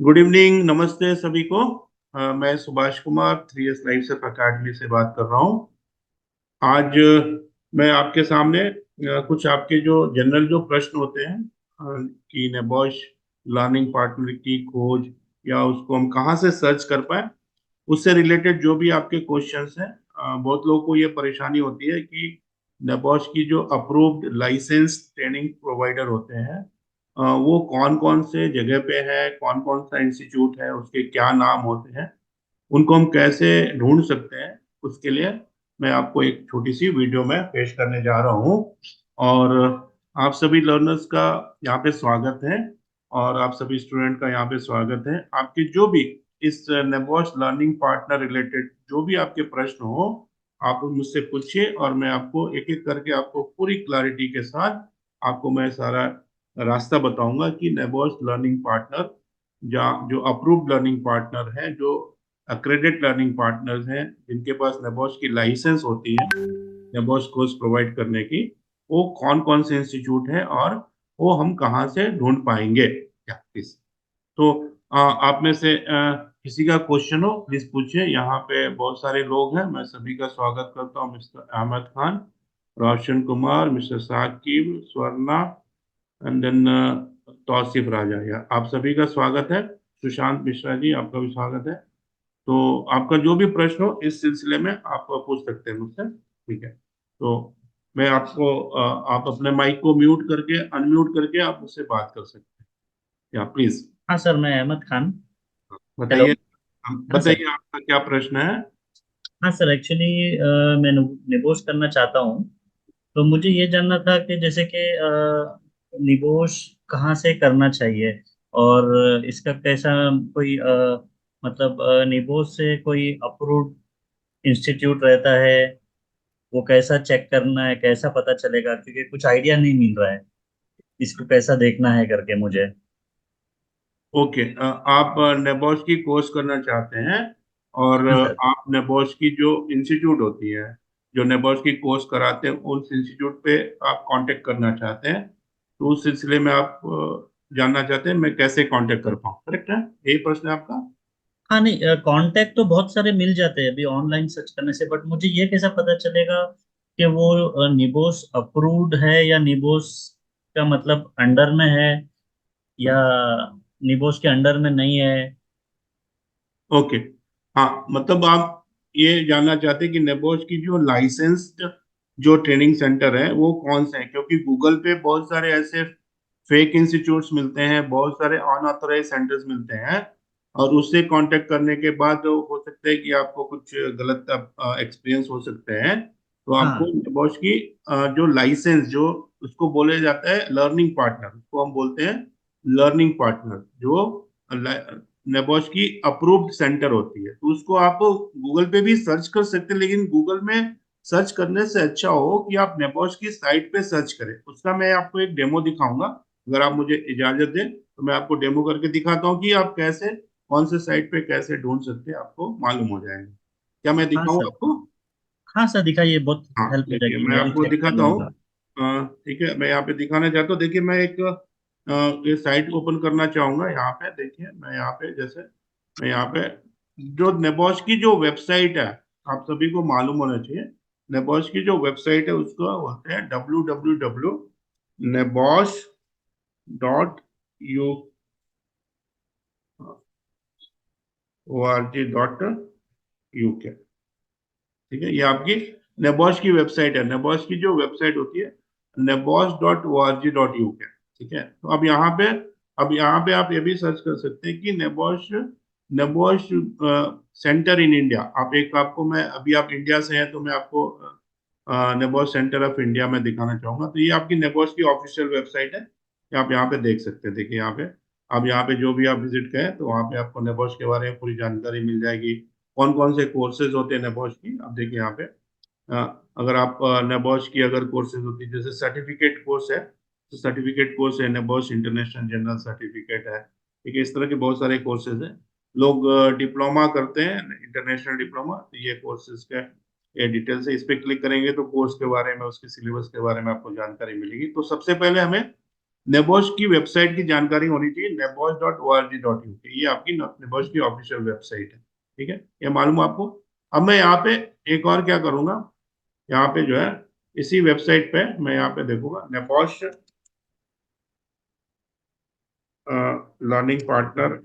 Good evening, नमस्ते सभी को। मैं सुभाष कुमार 3S लाइफ से अकेडमी से बात कर रहा हूँ। आज मैं आपके सामने कुछ आपके जो जनरल जो प्रश्न होते हैं कि नेबॉश लर्निंग पार्टनर की खोज या उसको हम कहाँ से सर्च कर पाए, उससे रिलेटेड जो भी आपके क्वेश्चंस हैं। बहुत लोगों को ये परेशानी होती है कि नेबॉश की जो अप्रूव्ड लाइसेंस ट्रेनिंग प्रोवाइडर होते हैं, वो कौन कौन से जगह पे है, कौन कौन सा इंस्टीट्यूट है, उसके क्या नाम होते हैं, उनको हम कैसे ढूंढ सकते हैं। उसके लिए मैं आपको एक छोटी सी वीडियो में पेश करने जा रहा हूँ। और आप सभी लर्नर्स का यहाँ पे स्वागत है, और आप सभी स्टूडेंट का यहाँ पे स्वागत है। आपके जो भी इस नेबॉश लर्निंग पार्टनर रिलेटेड जो भी आपके प्रश्न हो, आप मुझसे पूछिए और मैं आपको एक एक करके आपको पूरी क्लैरिटी के साथ आपको मैं सारा रास्ता बताऊंगा कि नेबॉश लर्निंग पार्टनर जहाँ जो अप्रूव्ड लर्निंग पार्टनर है, जो अक्रेडिट लर्निंग पार्टनर्स हैं, जिनके पास नेबॉश की लाइसेंस होती है नेबॉश कोर्स प्रोवाइड करने की, वो कौन कौन से इंस्टीट्यूट हैं और वो हम कहाँ से ढूंढ पाएंगे। या प्लीज, तो आप में से किसी का क्वेश्चन हो प्लीज पूछिए। यहाँ पे बहुत सारे लोग हैं, मैं सभी का स्वागत करता हूँ। Mister Ahmed Khan, Roshan Kumar, mister Saqib, Swarna, and then Tauseef Raja, या आप सभी का स्वागत है। सुशांत मिश्रा जी, आपका भी स्वागत है। तो आपका जो भी प्रश्न हो इस सिलसिले में आप पूछ सकते हैं मुझसे, ठीक है। तो मैं आपको आप अपने माइक को म्यूट करके अनम्यूट करके आप मुझसे बात कर सकते हैं, या प्लीज हाँ सर, मैं अहमद खान। हेलो। बताइए। हाँ सर। बताइए आपका क्या प्रश्न है। हाँ सर, एक्चुअली मैं निबोश करना चाहता हूँ। तो मुझे ये जानना था कि जैसे कि निबोश कहाँ से करना चाहिए, और इसका कैसा कोई मतलब निबोश से कोई अप्रूव्ड इंस्टीट्यूट रहता है, वो कैसा चेक करना है, कैसा पता चलेगा, क्योंकि कुछ आइडिया नहीं मिल रहा है इसको कैसा देखना है करके मुझे। ओके, आप नेबॉश की कोर्स करना चाहते हैं, और हाँ सर। आप नेबॉश की जो इंस्टीट्यूट होती है, जो नेबॉश की कोर्स कराते हैं, उस इंस्टीट्यूट पे आप कांटेक्ट करना चाहते हैं। तो उस सिलसिले में आप जानना चाहते हैं मैं कैसे कांटेक्ट कर पाऊँ, करेक्ट है? यही प्रश्न है आपका। हाँ नहीं, कांटेक्ट तो बहुत सारे मिल जाते हैं अभी ऑनलाइन सर्च करने से, बट मुझे ये कैसा पता चलेगा कि वो निबोस अप्रूव्ड है या निबोस का मतलब अंडर में है, या निबोस के अंडर में नहीं है। ओके, हाँ, मतलब आप ये जानना चाहते हैं कि नेबोश की जो लाइसेंस्ड जो ट्रेनिंग सेंटर है वो कौन से हैं, क्योंकि गूगल पे बहुत सारे ऐसे फेक इंस्टीट्यूट्स मिलते हैं, बहुत सारे अनऑथराइज सेंटर्स मिलते हैं, और उससे कांटेक्ट करने के बाद हो सकता है कि आपको कुछ गलत एक्सपीरियंस हो सकते हैं। तो आपको हाँ नेबोश की जो लाइसेंस, जो उसको बोले जाता है लर्निंग पार्टनर, उसको हम बोलते हैं लर्निंग पार्टनर, जो नेबॉश की अप्रूव्ड सेंटर होती है, तो उसको आप गूगल पे भी सर्च कर सकते हैं। लेकिन गूगल में सर्च करने से अच्छा हो कि आप नेबॉश की साइट पे सर्च करें। उसका मैं आपको एक डेमो दिखाऊंगा, अगर आप मुझे इजाजत दें तो मैं आपको डेमो करके दिखाता हूँ कि आप कैसे कौन से साइट पे कैसे ढूंढ सकते हैं, आपको मालूम हो जाएगा। क्या मैं हाँ दिखाऊँ सर। आपको? हाँ सर, दिखाइए, बहुत हाँ, हेल्प हो देखिए जाएगी, मैं मैं भी आपको चेक कर दिखाता हूँ। लूंगा। ठीक है, मैं यहाँ पे दिखाना चाहता हूँ। देखिए मैं एक ये साइट ओपन करना चाहूंगा। यहाँ पे देखिए, मैं यहाँ पे जैसे मैं यहाँ पे जो नेबॉश की जो वेबसाइट है, आप सभी को मालूम होना चाहिए। नेबॉश की जो वेबसाइट है उसको बोलते हैं www.nebosh.u org.uk। ठीक है, ये आपकी नेबॉश की वेबसाइट है। नेबॉश की जो वेबसाइट होती है nebos.org.uk। ठीक है, तो अब यहाँ पे आप ये भी सर्च कर सकते हैं कि नेबॉश नेबॉश सेंटर इन इंडिया। आप एक आपको मैं अभी आप इंडिया से हैं तो मैं आपको नेबॉश सेंटर ऑफ इंडिया में दिखाना चाहूंगा। तो ये आपकी नेबॉश की ऑफिशियल वेबसाइट है, ये आप यहाँ पे देख सकते हैं। देखिए यहाँ पे, अब यहाँ पे जो भी आप विजिट करें तो वहाँ पे आपको नेबॉश के बारे में पूरी जानकारी मिल जाएगी। कौन कौन से कोर्सेज होते हैं नेबॉश की, आप देखिए यहाँ पे। अगर आप नेबॉश की अगर कोर्सेज होती है, जैसे सर्टिफिकेट कोर्स है, तो सर्टिफिकेट कोर्स है नेबॉश इंटरनेशनल जनरल सर्टिफिकेट है। ठीक है, इस तरह के बहुत सारे कोर्सेज हैं। लोग डिप्लोमा करते हैं, इंटरनेशनल डिप्लोमा, तो ये कोर्सेज का ये डिटेल्स है। इस पे क्लिक करेंगे तो कोर्स के बारे में, उसके सिलेबस के बारे में आपको जानकारी मिलेगी। तो सबसे पहले हमें नेबोश की वेबसाइट की जानकारी होनी चाहिए, nebos.org.uk, ये आपकी नेबोश की ऑफिशियल वेबसाइट है। ठीक है, ये मालूम है आपको। अब मैं यहाँ पे एक और क्या करूंगा, यहाँ पे जो है इसी वेबसाइट पे मैं यहाँ पे देखूंगा नेबोश लर्निंग पार्टनर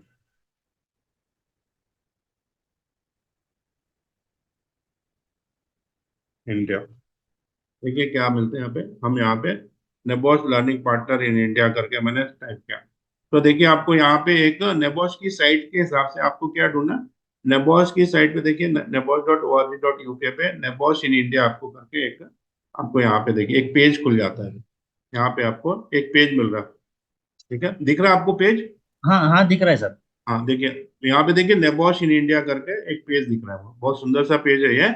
इंडिया। देखिए क्या मिलते हैं यहाँ पे, हम यहाँ पे नेबोश लर्निंग पार्टनर इन इंडिया करके मैंने टाइप किया। तो देखिए आपको यहाँ पे एक नेबोश की साइट के हिसाब से आपको क्या ढूंढना, नेबोश की साइट पे देखिए nebos.org.uk पे नेबोश इन इंडिया आपको करके एक, आपको यहाँ पे देखिए एक पेज खुल जाता है। यहाँ पे आपको एक पेज मिल रहा है। ठीक है, दिख रहा है आपको पेज? हाँ हाँ, दिख रहा है सर। हाँ देखिए, तो यहाँ पे देखिए नेबोश इन इंडिया करके एक पेज दिख रहा है, बहुत सुंदर सा पेज है ये।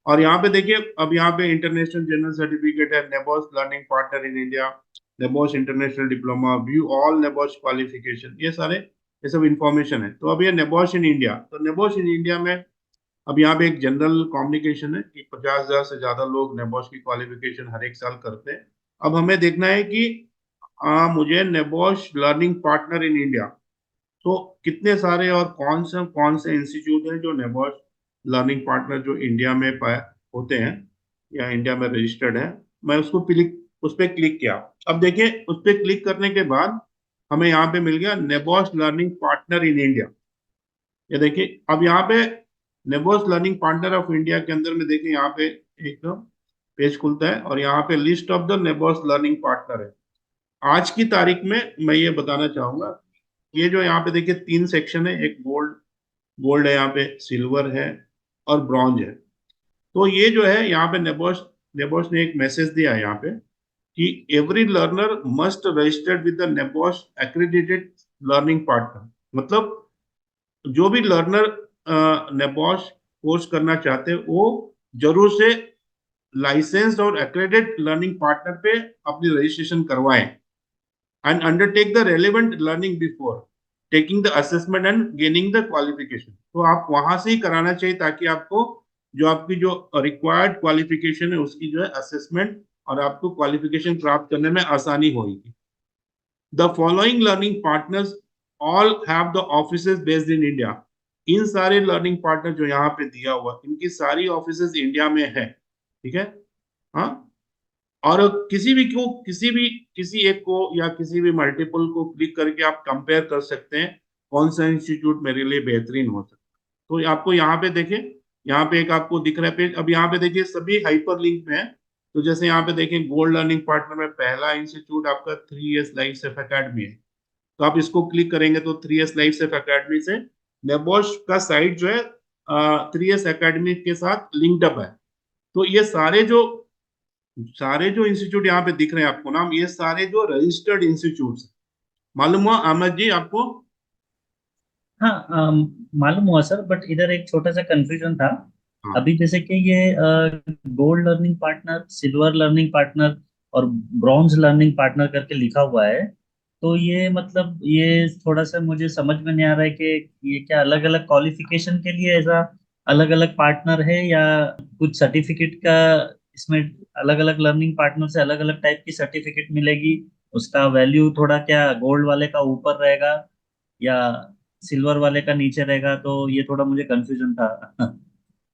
और यहाँ पे देखिए, अब यहाँ पे इंटरनेशनल जनरल सर्टिफिकेट है, NEBOSH learning partner in India, NEBOSH international diploma, view all NEBOSH qualification, ये सारे ये सब इंफॉर्मेशन है। तो अब ये नेबोश इन इंडिया, तो नेबोश इन इंडिया में अब यहाँ पे एक जनरल कम्युनिकेशन है कि 50,000 से ज्यादा लोग नेबोश की क्वालिफिकेशन हर एक साल करते हैं। अब हमें देखना है कि मुझे नेबोश लर्निंग पार्टनर इन इंडिया, तो कितने सारे और कौन से इंस्टीट्यूट हैं जो नेबोश लर्निंग पार्टनर जो इंडिया में पाए होते हैं या इंडिया में रजिस्टर्ड है। मैं उसको क्लिक, उस पर क्लिक किया। अब देखिए उस पर क्लिक करने के बाद हमें यहाँ पे मिल गया नेबोश लर्निंग पार्टनर इन इंडिया। ये देखिए अब यहाँ पे नेबोश लर्निंग पार्टनर ऑफ इंडिया के अंदर में देखिए यहाँ पे एक पेज खुलता है और यहाँ पे list of the NEBOSH learning partner है। आज की तारीख में मैं ये बताना चाहूंगा, ये जो यहाँ पे देखिए तीन सेक्शन है, एक गोल्ड, गोल्ड है यहाँ पे, सिल्वर है और ब्रॉन्ज है। तो ये जो है यहाँ पे नेबोश, नेबोश ने एक मैसेज दिया है यहाँ पे कि every learner must registered with the NEBOSH accredited learning partner. मतलब जो भी लर्नर नेबोश कोर्स करना चाहते हैं वो जरूर से लाइसेंस्ड और एक्रेडिटेड लर्निंग पार्टनर पे अपनी रजिस्ट्रेशन करवाएं and undertake the relevant learning before taking the assessment and gaining the qualification। तो आप वहां से ही कराना चाहिए ताकि आपको जो आपकी जो रिक्वायर्ड क्वालिफिकेशन है उसकी जो है असेसमेंट और आपको क्वालिफिकेशन प्राप्त करने में आसानी होगी। The following learning partners all have the offices based in India. इन सारे लर्निंग पार्टनर जो यहाँ पे दिया हुआ, इनकी सारी ऑफिसेज इंडिया में है। ठीक है, हाँ। और किसी भी को, किसी एक को या किसी भी मल्टीपल को क्लिक करके आप कंपेयर कर सकते हैं कौन सा इंस्टीट्यूट मेरे लिए बेहतरीन हो सकता है। तो आपको यहाँ पे देखें, यहाँ पे एक आपको दिख रहा है पेज। अब यहाँ पे देखिए सभी हाइपर लिंक में है। तो जैसे यहाँ पे देखें गोल्ड लर्निंग पार्टनर में पहला इंस्टीट्यूट आपका 3 years लाइफ सेफ अकेडमी है। तो आप इसको क्लिक करेंगे तो 3 years लाइफ सेफ अकेडमी से नेबोश का साइट जो है 3 years अकेडमी के साथ लिंक्ड अप है। तो ये सारे जो इंस्टीट्यूट यहाँ पे दिख रहे हैं आपको नाम, ये सारे जो रजिस्टर्ड इंस्टीट्यूट मालूम हुआ अहमद जी आपको? हाँ, मालूम हुआ सर, बट इधर एक छोटा सा कंफ्यूजन था। हाँ अभी जैसे कि ये gold learning partner, silver learning partner और ब्रॉन्ज लर्निंग पार्टनर करके लिखा हुआ है। तो ये मतलब ये थोड़ा सा मुझे समझ में नहीं आ रहा है कि ये क्या अलग अलग क्वालिफिकेशन के लिए ऐसा अलग अलग पार्टनर है, या कुछ सर्टिफिकेट का इसमें अलग अलग लर्निंग पार्टनर से अलग अलग टाइप की सर्टिफिकेट मिलेगी, उसका वैल्यू थोड़ा क्या गोल्ड वाले का ऊपर रहेगा या सिल्वर वाले का नीचे रहेगा, तो ये थोड़ा मुझे कंफ्यूजन था।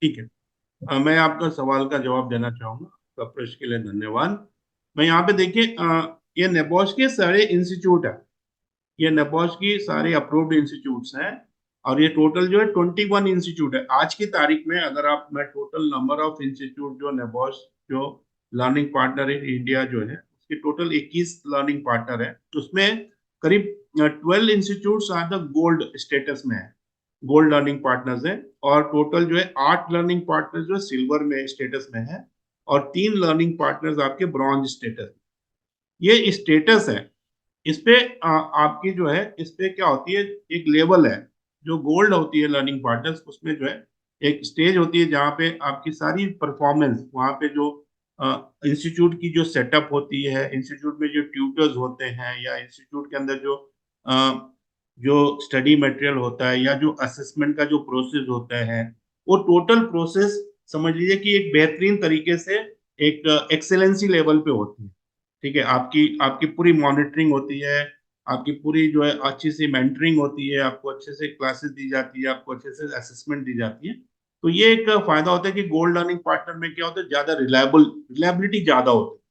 ठीक है। मैं आपका सवाल का जवाब देना चाहूंगा, आपका प्रश्न के लिए धन्यवाद। मैं यहाँ पे देखिए ये नेबोश के सारे इंस्टीट्यूट है, ये नेबोश की सारे अप्रूव्ड इंस्टीट्यूट्स हैं। और ये टोटल जो है 21 इंस्टीट्यूट है आज की तारीख में। अगर आप, मैं टोटल नंबर ऑफ इंस्टीट्यूट जो नेबोश जो लर्निंग पार्टनर इन इंडिया जो है उसके टोटल 21 लर्निंग पार्टनर है, उसमें करीब 12 institutes are the gold status में है, गोल्ड लर्निंग पार्टनर्स है। और टोटल जो है 8 लर्निंग पार्टनर्स जो सिल्वर में स्टेटस में है और 3 लर्निंग पार्टनर्स आपके ब्रॉन्ज स्टेटस। ये स्टेटस है, इस पे आपकी जो है इस पे क्या होती है, एक लेवल है। जो गोल्ड होती है लर्निंग पार्टनर्स, उसमें जो है एक स्टेज होती है जहाँ पे आपकी सारी परफॉर्मेंस, वहाँ पे जो इंस्टीट्यूट की जो सेटअप होती है, इंस्टीट्यूट में जो ट्यूटर्स होते हैं या इंस्टीट्यूट के अंदर जो जो स्टडी मटेरियल होता है या जो असेसमेंट का जो प्रोसेस होता है, वो टोटल प्रोसेस समझ लीजिए कि एक बेहतरीन तरीके से एक एक्सेलेंसी लेवल पे होती है। ठीक है, आपकी आपकी पूरी मॉनिटरिंग होती है, आपकी पूरी जो है अच्छी सी मेंटरिंग होती है, आपको अच्छे से क्लासेस दी जाती है, आपको अच्छे से असेसमेंट दी जाती है। तो ये एक फायदा होता है कि गोल्ड लर्निंग पार्टनर में क्या होता है, ज्यादा रिलायबिलिटी ज्यादा होती है,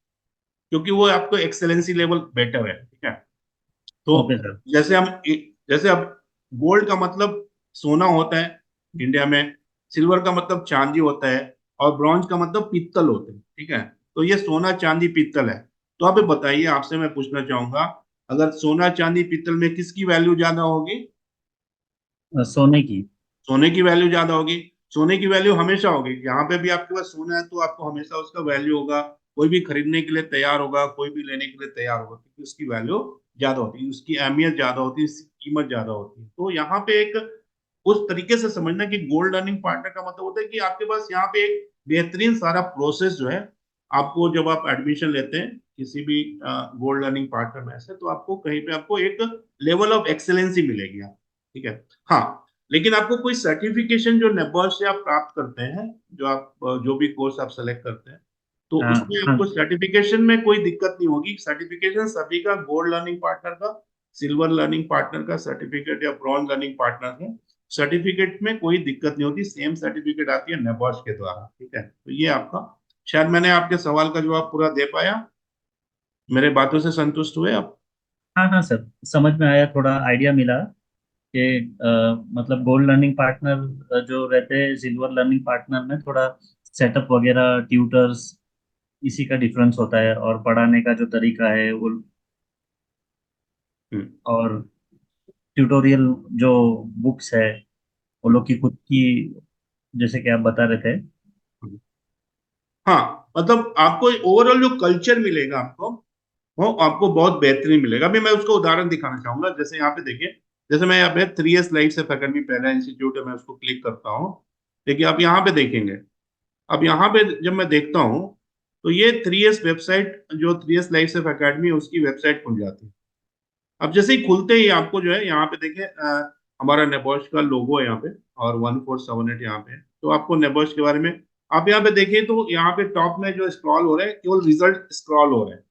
क्योंकि वो आपको एक्सेलेंसी लेवल बेटर है। ठीक है। तो ओके सर। जैसे हम जैसे अब गोल्ड का मतलब सोना होता है इंडिया में, सिल्वर का मतलब चांदी होता है, और ब्रॉन्ज का मतलब पीतल होता है। ठीक है। तो ये सोना चांदी पीतल है। तो आप ये बताइए, आपसे मैं पूछना चाहूंगा, अगर सोना चांदी पीतल में किसकी वैल्यू ज्यादा होगी? सोने की। सोने की वैल्यू ज्यादा होगी। सोने की वैल्यू हमेशा होगी, यहाँ पे भी आपके पास सोना है तो आपको हमेशा उसका वैल्यू होगा। कोई भी खरीदने के लिए तैयार होगा, कोई भी लेने के लिए तैयार होगा, क्योंकि उसकी वैल्यू ज्यादा होती है, उसकी अहमियत ज्यादा होती है, उसकी कीमत ज्यादा होती है। तो यहाँ पे एक उस तरीके से समझना कि गोल्ड अर्निंग पार्टनर का मतलब होता है कि आपके पास यहाँ पे एक बेहतरीन सारा प्रोसेस जो है, आपको जब आप एडमिशन लेते हैं किसी भी गोल्ड अर्निंग पार्टनर में से, तो आपको कहीं पे आपको एक लेवल ऑफ एक्सेलेंसी मिलेगी आप। ठीक है। हाँ, लेकिन आपको कोई सर्टिफिकेशन जो नेबॉर से आप प्राप्त करते हैं, जो आप जो भी कोर्स आप सेलेक्ट करते हैं, तो हाँ उसमें हाँ। आपको सर्टिफिकेशन में कोई दिक्कत नहीं होगी। सर्टिफिकेशन सभी का, गोल्ड लर्निंग पार्टनर का, सिल्वर लर्निंग पार्टनर का सर्टिफिकेट या ब्रॉन्ज लर्निंग पार्टनर का सर्टिफिकेट में कोई दिक्कत नहीं होती, सेम सर्टिफिकेट आती है नेबॉश के द्वारा। ठीक है। तो ये आपका, शायद मैंने आपके सवाल का जवाब पूरा दे पाया, मेरे बातों से संतुष्ट हुए आप? हाँ हाँ सर, समझ में आया, थोड़ा आइडिया मिला कि मतलब गोल्ड लर्निंग पार्टनर जो रहते हैं, सिल्वर लर्निंग पार्टनर में थोड़ा सेटअप वगैरह, ट्यूटर्स, इसी का डिफरेंस होता है, और पढ़ाने का जो तरीका है वो, हम्म। और ट्यूटोरियल जो बुक्स है वो लोग की खुद की, जैसे कि आप बता रहे थे। हाँ, मतलब आपको ओवरऑल जो कल्चर मिलेगा आपको, वो आपको बहुत बेहतरीन मिलेगा। अभी मैं उसको उदाहरण दिखाना चाहूंगा। जैसे यहाँ पे देखिए, जैसे मैं यहाँ पे 3S लाइफ से अकेडमी पहला इंस्टीट्यूट है, मैं उसको क्लिक करता हूँ। देखिए, आप यहाँ पे देखेंगे, अब यहाँ पे जब मैं देखता हूँ, तो ये 3S वेबसाइट, जो 3S लाइफ से अकेडमी है, उसकी वेबसाइट खुल जाती है। अब जैसे ही खुलते ही आपको जो है यहाँ पे देखिए, हमारा नेबॉश का लोगो है यहाँ पे, और 1478 यहाँ पे है। तो आपको नेबॉश के बारे में, आप यहाँ पे देखिए तो यहाँ पे टॉप में जो स्क्रॉल हो रहा है, केवल रिजल्ट स्क्रॉल हो रहा है।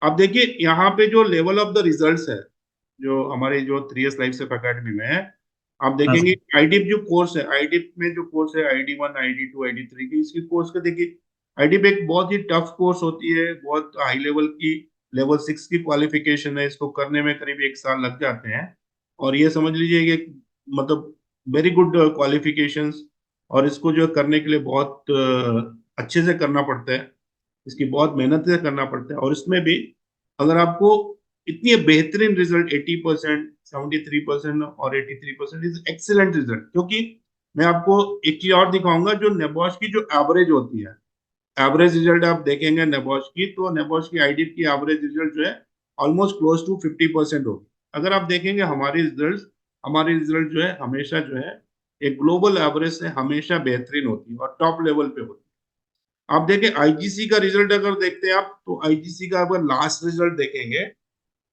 अब देखिए यहाँ पे जो लेवल ऑफ द रिजल्ट्स है, जो हमारे जो 3S लाइफ से अकेडमी में है, आप हाँ देखेंगे सर। आईडिप जो कोर्स है, आईडिप में जो कोर्स है, ID1, ID2, ID3 की, इसकी कोर्स का देखिए, आईडिप एक बहुत ही टफ कोर्स होती है, बहुत हाई लेवल की, लेवल 6 की क्वालिफिकेशन है। इसको करने में करीब 1 साल लग जाते हैं। और ये समझ लीजिए कि मतलब वेरी गुड क्वालिफिकेशंस, और इसको जो करने के लिए बहुत अच्छे से करना पड़ता है, इसकी बहुत मेहनत से करना पड़ता है। और इसमें भी अगर आपको इतनी बेहतरीन रिजल्ट, 80%, 73% और 83% इज एक्सीलेंट रिजल्ट। क्योंकि मैं आपको एक चीज और दिखाऊंगा, जो नेबॉश की जो एवरेज होती है, एवरेज रिजल्ट आप देखेंगे नेबॉश की, तो नेबॉश की आईडी की एवरेज रिजल्ट जो है ऑलमोस्ट क्लोज टू 50% होगी। अगर आप देखेंगे हमारी रिजल्ट जो है हमेशा जो है एक ग्लोबल एवरेज से हमेशा बेहतरीन होती है और टॉप लेवल पे होती है। आप देखें आईजीसी का रिजल्ट, अगर देखते हैं आप, तो आईजीसी का अगर लास्ट रिजल्ट देखेंगे,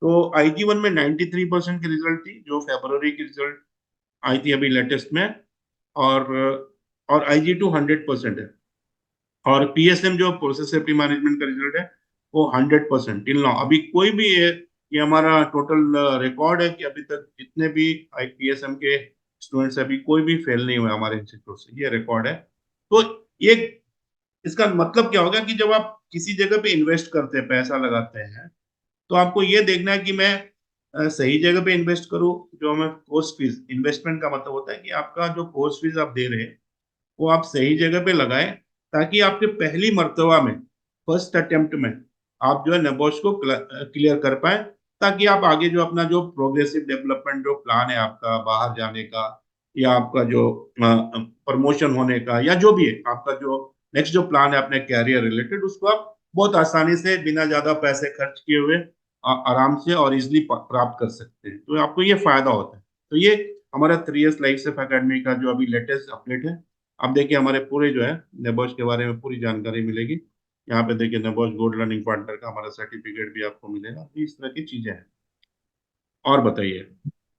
तो IG1 में 93% की रिजल्ट थी, जो फरवरी की रिजल्ट आई थी अभी लेटेस्ट में। और IG2 100% है। और PSM जो प्रोसेस सेफ्टी मैनेजमेंट का रिजल्ट है, वो 100% टिल नाउ। अभी कोई भी ये हमारा टोटल रिकॉर्ड है कि अभी तक जितने भी IPSM के स्टूडेंट्स, अभी कोई भी फेल नहीं हुआ हमारे इंस्टीट्यूट से, ये रिकॉर्ड है। तो ये, इसका मतलब क्या होगा कि जब आप किसी जगह पे इन्वेस्ट करते हैं, पैसा लगाते हैं, तो आपको ये देखना है कि मैं सही जगह पे इन्वेस्ट करूं। जो हमें कोर्स फीस, इन्वेस्टमेंट का मतलब होता है कि आपका जो कोर्स फीस आप दे रहे हैं, वो आप सही जगह पे लगाएं, ताकि आपके पहली मर्तबा में, फर्स्ट अटेम्प्ट में, आप जो है नबोश को क्लियर कर पाए, ताकि आप आगे जो अपना जो प्रोग्रेसिव डेवलपमेंट जो प्लान है आपका, बाहर जाने का, या आपका जो प्रमोशन होने का, या जो भी है आपका जो नेक्स्ट जो प्लान है अपने कैरियर रिलेटेड, उसको आप बहुत आसानी से बिना ज्यादा पैसे खर्च किए हुए आराम से और इजिली प्राप्त कर सकते हैं। तो आपको ये फायदा होता है। तो ये हमारा 3S लाइफ सेफ अकेडमी का जो अभी लेटेस्ट अपडेट है। अब देखिए हमारे पूरे जो है नेबॉश के बारे में पूरी जानकारी मिलेगी। यहाँ पे देखिए नेबॉश गोल्ड लर्निंग पार्टनर का हमारा सर्टिफिकेट भी आपको मिलेगा। तो इस तरह की चीजें हैं। और बताइए,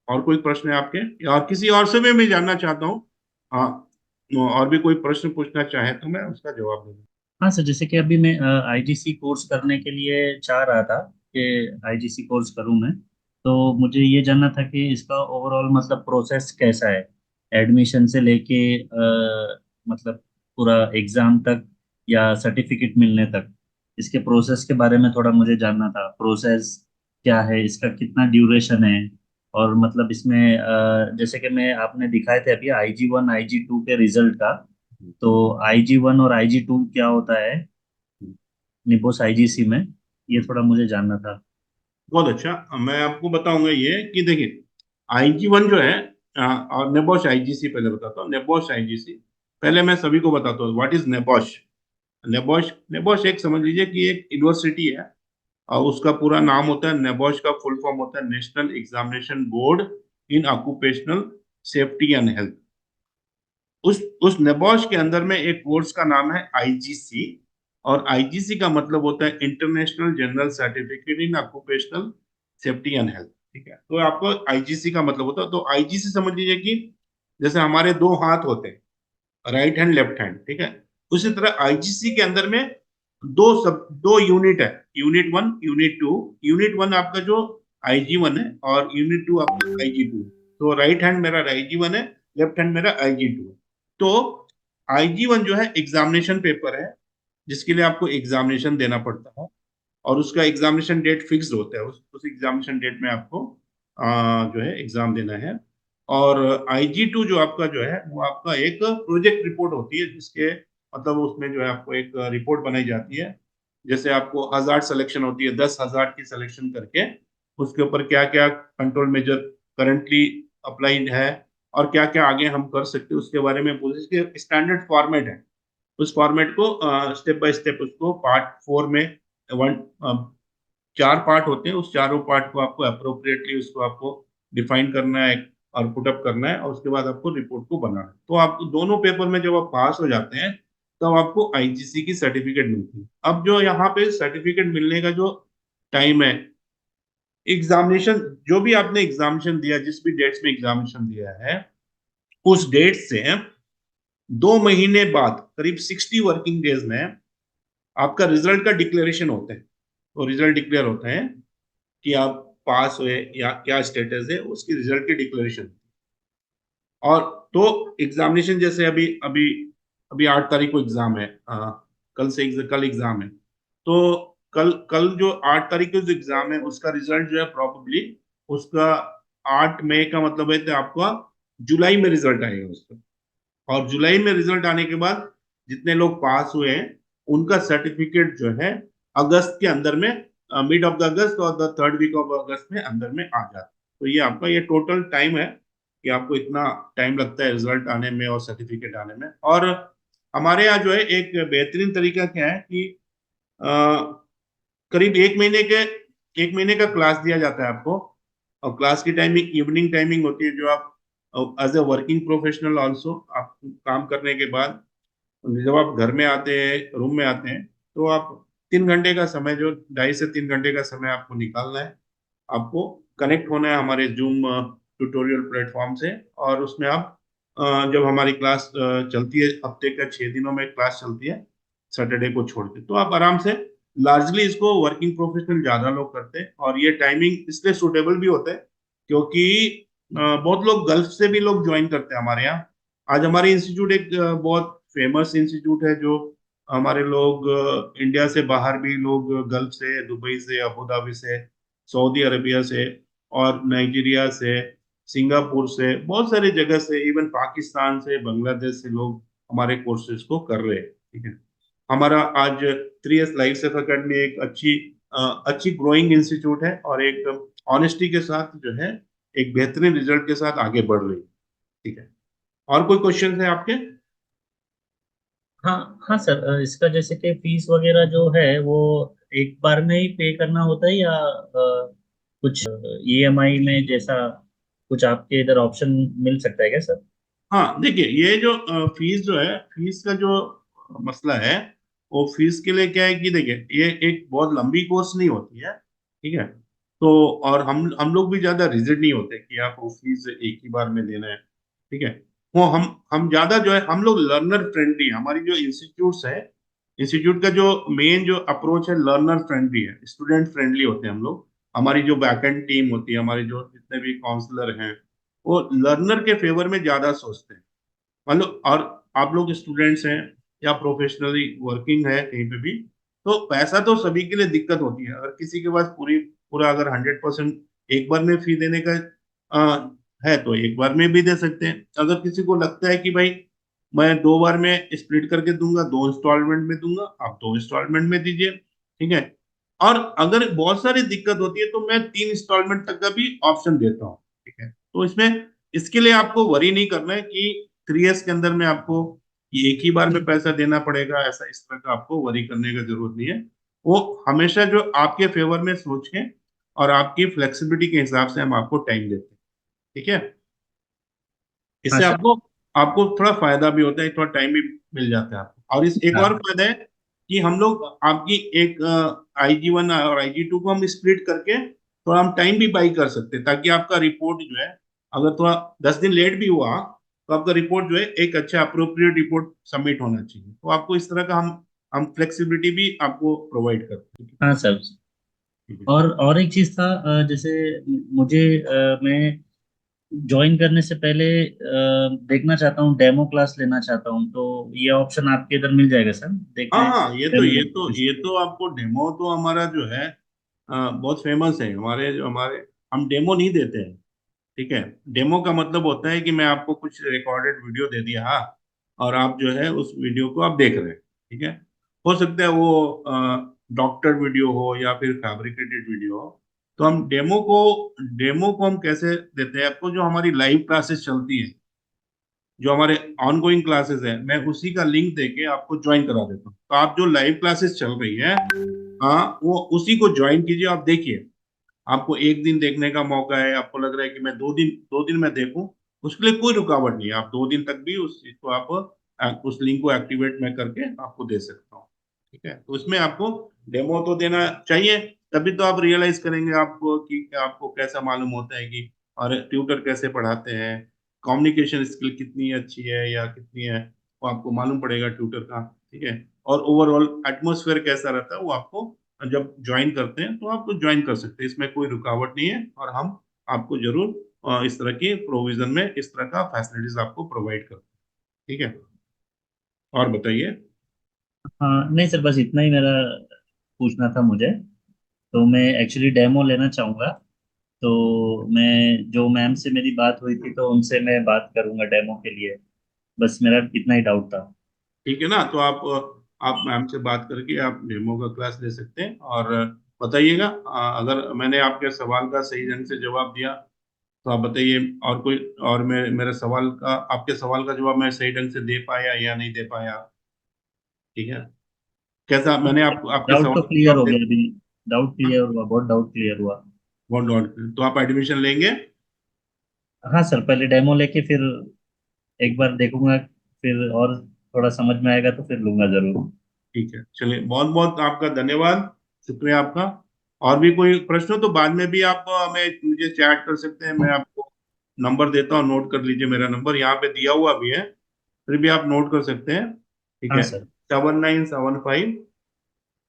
और कोई प्रश्न है आपके, या और किसी और से भी मैं जानना चाहता हूँ। हाँ, और भी कोई प्रश्न पूछना चाहे तो मैं उसका जवाब दूंगा। हाँ सर, जैसे कि अभी मैं आईजीसी कोर्स करने के लिए चाह रहा था कि आईजीसी कोर्स करूँ मैं। तो मुझे ये जानना था कि इसका ओवरऑल मतलब प्रोसेस कैसा है, एडमिशन से लेके मतलब पूरा एग्जाम तक या सर्टिफिकेट मिलने तक। इसके प्रोसेस के बारे में थोड़ा मुझे जानना था, प्रोसेस क्या है, इसका कितना ड्यूरेशन है। और मतलब इसमें जैसे कि मैं आपने दिखाए थे अभी IG1 IG2 के रिजल्ट का। तो IG1 और IG2 क्या होता है निपोस आईजीसी में, ये थोड़ा मुझे जानना था। बहुत अच्छा, मैं आपको बताऊंगा ये कि देखिए, IG1 जो है, और नेबोश आईजीसी पहले बताता हूँ। नेबोश आईजीसी, पहले मैं सभी को बताता हूँ व्हाट इज नेबोश। नेबोश नेबोश एक समझ लीजिए कि एक यूनिवर्सिटी है, और उसका पूरा नाम होता है, नेबोश का फुल फॉर्म होता है national examination board in occupational safety and health. उस नेबोश के अंदर में एक कोर्स का नाम है आईजीसी, और आईजीसी का मतलब होता है international general certificate in occupational safety and health. ठीक है, तो आपको आईजीसी का मतलब होता है, तो आईजीसी समझ लीजिए कि जैसे हमारे दो हाथ होते हैं, राइट हैंड लेफ्ट हैंड, ठीक है, उसी तरह आईजीसी के अंदर में दो यूनिट है, यूनिट 1 यूनिट 2। यूनिट 1 आपका जो IG1 है, और यूनिट 2 आपका IG2। तो राइट हैंड मेरा IG1 है, लेफ्ट हैंड मेरा IG2 है। तो IG1 जो है एग्जामिनेशन पेपर है, जिसके लिए आपको एग्जामिनेशन देना पड़ता है, और उसका एग्जामिनेशन डेट फिक्स होता है। उस एग्जामिनेशन डेट में आपको जो है एग्जाम देना है। और IG2 जो आपका जो है वो आपका एक प्रोजेक्ट रिपोर्ट होती है, जिसके मतलब उसमें जो है आपको एक रिपोर्ट बनाई जाती है। जैसे आपको 1000 सिलेक्शन होती है, 10,000 की सिलेक्शन करके उसके ऊपर क्या क्या कंट्रोल मेजर करंटली अप्लाइड है, और क्या क्या आगे हम कर सकते हैं उसके बारे में पूछे। इसके स्टैंडर्ड फॉर्मेट है, उस फॉर्मेट को स्टेप बाय स्टेप उसको पार्ट 4 में वन 4 पार्ट होते हैं, उस चारों पार्ट को आपको अप्रोप्रिएटली उसको आपको डिफाइन करना है और पुटअप करना है, और उसके बाद आपको रिपोर्ट को बनाना है। तो आपको दोनों पेपर में जब आप पास हो जाते हैं, तब आपको आईजीसी की सर्टिफिकेट मिलती है। अब जो यहाँ पे सर्टिफिकेट मिलने का जो टाइम है, एग्जामिनेशन जो भी आपने एग्जामिनेशन दिया, जिस भी डेट्स में एग्जामिनेशन दिया है, उस डेट से 2 महीने बाद, करीब 60 वर्किंग डेज में आपका रिजल्ट का डिक्लेरेशन होता है। तो रिजल्ट डिक्लेयर होते हैं कि आप पास हुए या क्या स्टेटस है, उसकी रिजल्ट की डिक्लेरेशन। और तो एग्जामिनेशन जैसे अभी अभी अभी 8 तारीख को एग्जाम है, कल एग्जाम है। तो कल कल जो 8 तारीख को जो एग्जाम है, उसका रिजल्ट जो है प्रॉबेबली उसका 8 मई का मतलब है कि आपका जुलाई में रिजल्ट आएगा उसका। और जुलाई में रिजल्ट आने के बाद जितने लोग पास हुए हैं, उनका सर्टिफिकेट जो है अगस्त के अंदर में, मिड ऑफ द अगस्त और the third week of August में अंदर में आ जाता है। तो ये आपका ये टोटल टाइम है कि आपको इतना टाइम लगता है रिजल्ट आने में और सर्टिफिकेट आने में। और हमारे यहाँ जो है एक बेहतरीन तरीका क्या है कि अ, करीब 1 महीने का क्लास दिया जाता है आपको। और क्लास की टाइमिंग इवनिंग टाइमिंग होती है, जो आप as a working professional also आप काम करने के बाद जब आप घर में आते हैं, रूम में आते हैं, तो आप 3 घंटे का समय, जो 2.5 से 3 घंटे का समय आपको निकालना है। आपको कनेक्ट होना है हमारे जूम ट्यूटोरियल प्लेटफॉर्म से, और उसमें आप जब हमारी क्लास चलती है, हफ्ते का 6 दिनों में क्लास चलती है, सैटरडे को छोड़ के, तो आप आराम से, लार्जली इसको वर्किंग प्रोफेशनल ज्यादा लोग करते हैं, और ये टाइमिंग इसलिए सुटेबल भी होता है क्योंकि बहुत लोग गल्फ से भी लोग ज्वाइन करते हैं हमारे यहाँ। आज हमारे इंस्टीट्यूट एक बहुत फेमस इंस्टीट्यूट है, जो हमारे लोग इंडिया से बाहर भी लोग, गल्फ से, दुबई से, अबू धाबी से, सऊदी अरबिया से, और नाइजीरिया से, सिंगापुर से, बहुत सारी जगह से, इवन पाकिस्तान से, बांग्लादेश से लोग हमारे कोर्सेज को कर रहे हैं। ठीक है, हमारा आज 3S लाइफ सेफ अकेडमी एक अच्छी ग्रोइंग इंस्टीट्यूट है, और एक ऑनेस्टी के साथ जो है एक बेहतरीन रिजल्ट के साथ आगे बढ़ रही है। ठीक है, और कोई क्वेश्चन है आपके? हाँ हाँ सर, इसका जैसे कि फीस वगैरह जो है वो एक बार में ही पे करना होता है या कुछ ईएमआई में जैसा कुछ आपके इधर ऑप्शन मिल सकता है क्या सर? हाँ देखिए, ये जो फीस जो है, फीस का जो मसला है, वो फीस के लिए क्या है कि देखिए, ये एक बहुत लंबी कोर्स नहीं होती है। ठीक है, तो और हम लोग भी ज्यादा रिजिड नहीं होते कि आप वो फीस एक ही बार में देना है। ठीक है, वो हम ज्यादा जो है, हम लोग लर्नर फ्रेंडली, हमारी जो इंस्टीट्यूट्स है, इंस्टीट्यूट का जो मेन जो अप्रोच है लर्नर फ्रेंडली है, स्टूडेंट फ्रेंडली होते हैं हम लोग। हमारी जो बैकएंड टीम होती है, हमारे जो जितने भी काउंसलर हैं, वो लर्नर के फेवर में ज्यादा सोचते हैं। मतलब, और आप लोग स्टूडेंट्स हैं या प्रोफेशनली वर्किंग है कहीं पे भी, तो पैसा तो सभी के लिए दिक्कत होती है। अगर किसी के पास पूरा अगर 100% एक बार में फी देने का है तो एक बार में भी दे सकते हैं। अगर किसी को लगता है कि भाई मैं 2 बार में स्प्लिट करके दूंगा, 2 इंस्टॉलमेंट में दूंगा, आप 2 इंस्टॉलमेंट में दीजिए, ठीक है। और अगर बहुत सारी दिक्कत होती है तो मैं 3 इंस्टॉलमेंट तक का भी ऑप्शन देता हूँ, ठीक है। तो इसमें इसके लिए आपको वरी नहीं करना है कि 3 इयर्स के अंदर में आपको ये एक ही बार में पैसा देना पड़ेगा, ऐसा इस तरह का आपको वरी करने का जरूरत नहीं है। वो हमेशा जो आपके फेवर में सोच के और आपकी फ्लेक्सिबिलिटी के हिसाब से हम आपको टाइम देते हैं, ठीक है। हाँ इससे सर। आपको आपको थोड़ा फायदा भी होता है, थोड़ा टाइम भी मिल जाता है आपको। और इस एक और हाँ फायदा है कि हम लोग आपकी एक IG1 और IG2 को हम स्प्लिट करके थोड़ा हम टाइम भी बाई कर सकते हैं, ताकि आपका रिपोर्ट जो है, अगर थोड़ा 10 दिन लेट भी हुआ तो आपका रिपोर्ट जो है एक अच्छा अप्रोप्रिएट रिपोर्ट सबमिट होना चाहिए। तो आपको इस तरह का हम फ्लेक्सिबिलिटी भी आपको प्रोवाइड करते हैं, हाँ सर। ठीक है। और एक चीज था, जैसे मुझे मैं ज्वाइन करने से पहले देखना चाहता हूँ, डेमो क्लास लेना चाहता हूँ, तो ये ऑप्शन आपके इधर मिल जाएगा सर, हाँ देखने हाँ, डेमो ये तो आपको डेमो तो हमारा जो है बहुत फेमस है। हमारे हम डेमो नहीं देते हैं, ठीक है। डेमो का मतलब होता है कि मैं आपको कुछ रिकॉर्डेड वीडियो दे दिया, हाँ, और आप जो है उस वीडियो को आप देख रहे हैं, ठीक है। हो सकता है वो डॉक्टर वीडियो हो या फिर फैब्रिकेटेड वीडियो हो। तो हम डेमो को हम कैसे देते हैं आपको, जो हमारी लाइव क्लासेस चलती है, जो हमारे ऑनगोइंग क्लासेस है, मैं उसी का लिंक देके आपको ज्वाइन करा देता हूँ। तो आप जो लाइव क्लासेस चल रही है, हाँ, वो उसी को ज्वाइन कीजिए, आप देखिए। आपको एक दिन देखने का मौका है, आपको लग रहा है कि मैं 2 दिन में देखूं, उसके लिए कोई रुकावट नहीं है। आप 2 दिन तक भी उस चीज को आप उस लिंक को एक्टिवेट मैं करके आपको दे सकता हूँ, ठीक है। तो उसमें आपको डेमो तो देना चाहिए, तभी तो आप रियलाइज करेंगे आपको कि आपको कैसा मालूम होता है कि और ट्यूटर कैसे पढ़ाते हैं, कम्युनिकेशन स्किल कितनी अच्छी है या कितनी है, वो आपको मालूम पड़ेगा ट्यूटर का, ठीक है। और ओवरऑल एटमोसफेयर कैसा रहता है वो आपको जब ज्वाइन करते हैं तो आप तो ज्वाइन कर सकते हैं। इसमें कोई रुकावट नहीं है, और हम आपको जरूर इस तरह की प्रोविजन में इस तरह का फैसिलिटीज आपको प्रोवाइड करते हैं, ठीक है। और बताइए। हाँ नहीं सर, बस इतना ही मेरा पूछना था मुझे। तो मैं एक्चुअली डेमो लेना चाहूँगा, तो मैं जो मैम से मेरी बात हुई थी तो उनसे मैं बात करूँगा डेमो के लिए। बस मेरा इतना ही डाउट था। ठीक है ना, तो आप मैम से बात करके आप डेमो का क्लास ले सकते हैं। और बताइएगा अगर मैंने आपके सवाल का सही ढंग से जवाब दिया तो आप बताइए। और कोई और मेरे सवाल का, आपके सवाल का जवाब मैं सही ढंग से दे पाया या नहीं दे पाया, ठीक है। कैसा मैंने आपके डाउट तो सवाल का क्लियर जवाब हो दे, गया अभी। डाउट हाँ, क्लियर हुआ, बहुत डाउट क्लियर हुआ। बहुत डॉट, तो आप एडमिशन लेंगे। हाँ सर, पहले डेमो लेके फिर एक बार देखूंगा, फिर और थोड़ा समझ में आएगा तो फिर लूंगा जरूर। ठीक है, चलिए, बहुत बहुत आपका धन्यवाद, शुक्रिया आपका। और भी कोई प्रश्न हो तो बाद में भी आप हमें मुझे चैट कर सकते हैं। मैं आपको नंबर देता हूँ, नोट कर लीजिए। मेरा नंबर यहाँ पे दिया हुआ भी है, फिर भी आप नोट कर सकते हैं, ठीक हाँ है। सर। 7975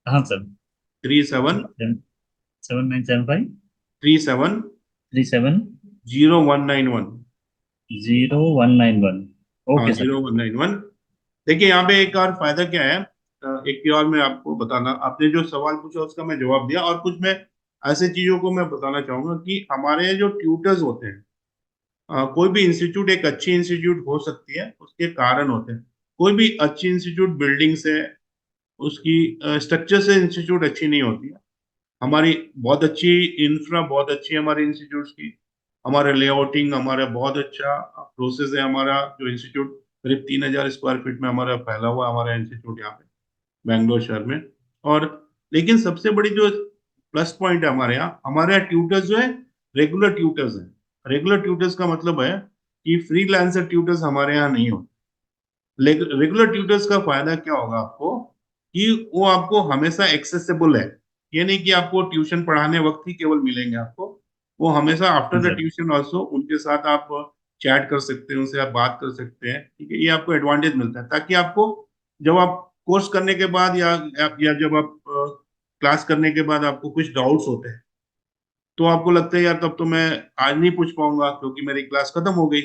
हाँ सर। 37 7, 9, 7, 5, 37 3, 7, 0191। 0, 1, 9, 1। हाँ, ओके सर। 0191। देखिए, यहाँ पे एक और फायदा क्या है, एक और मैं आपको बताना, आपने जो सवाल पूछा उसका मैं जवाब दिया, और कुछ मैं ऐसे चीजों को मैं बताना चाहूंगा कि हमारे जो ट्यूटर्स होते हैं, कोई भी इंस्टीट्यूट एक अच्छी इंस्टीट्यूट हो सकती है, उसके कारण होते हैं। कोई भी अच्छी इंस्टीट्यूट बिल्डिंग से, उसकी स्ट्रक्चर से इंस्टीट्यूट अच्छी नहीं होती है। हमारी बहुत अच्छी इंफ्रा, बहुत अच्छी है हमारे इंस्टीट्यूट्स की, हमारे लेआउटिंग, हमारा बहुत अच्छा प्रोसेस है। हमारा जो इंस्टीट्यूट करीब 3,000 स्क्वायर फीट में हमारा फैला हुआ है, हमारा इंस्टीट्यूट यहाँ पे बैंगलोर शहर में। और लेकिन सबसे बड़ी जो प्लस पॉइंट है हमारे यहाँ ट्यूटर्स जो है, रेगुलर ट्यूटर्स हैं। रेगुलर ट्यूटर्स का मतलब है कि फ्रीलांसर ट्यूटर्स हमारे यहाँ नहीं होते। रेगुलर ट्यूटर्स का फायदा क्या होगा आपको, कि वो आपको हमेशा एक्सेसिबल है। ये नहीं कि आपको ट्यूशन पढ़ाने वक्त ही केवल मिलेंगे आपको, वो हमेशा आफ्टर हाँ द सर। ट्यूशन ऑल्सो उनके साथ आप चैट कर सकते हैं, उनसे आप बात कर सकते हैं, ठीक है। ये आपको एडवांटेज मिलता है, ताकि आपको जब आप कोर्स करने के बाद या जब आप क्लास करने के बाद आपको कुछ डाउट्स होते हैं, तो आपको लगता है यार तब तो मैं आज नहीं पूछ पाऊंगा क्योंकि मेरी क्लास खत्म हो गई।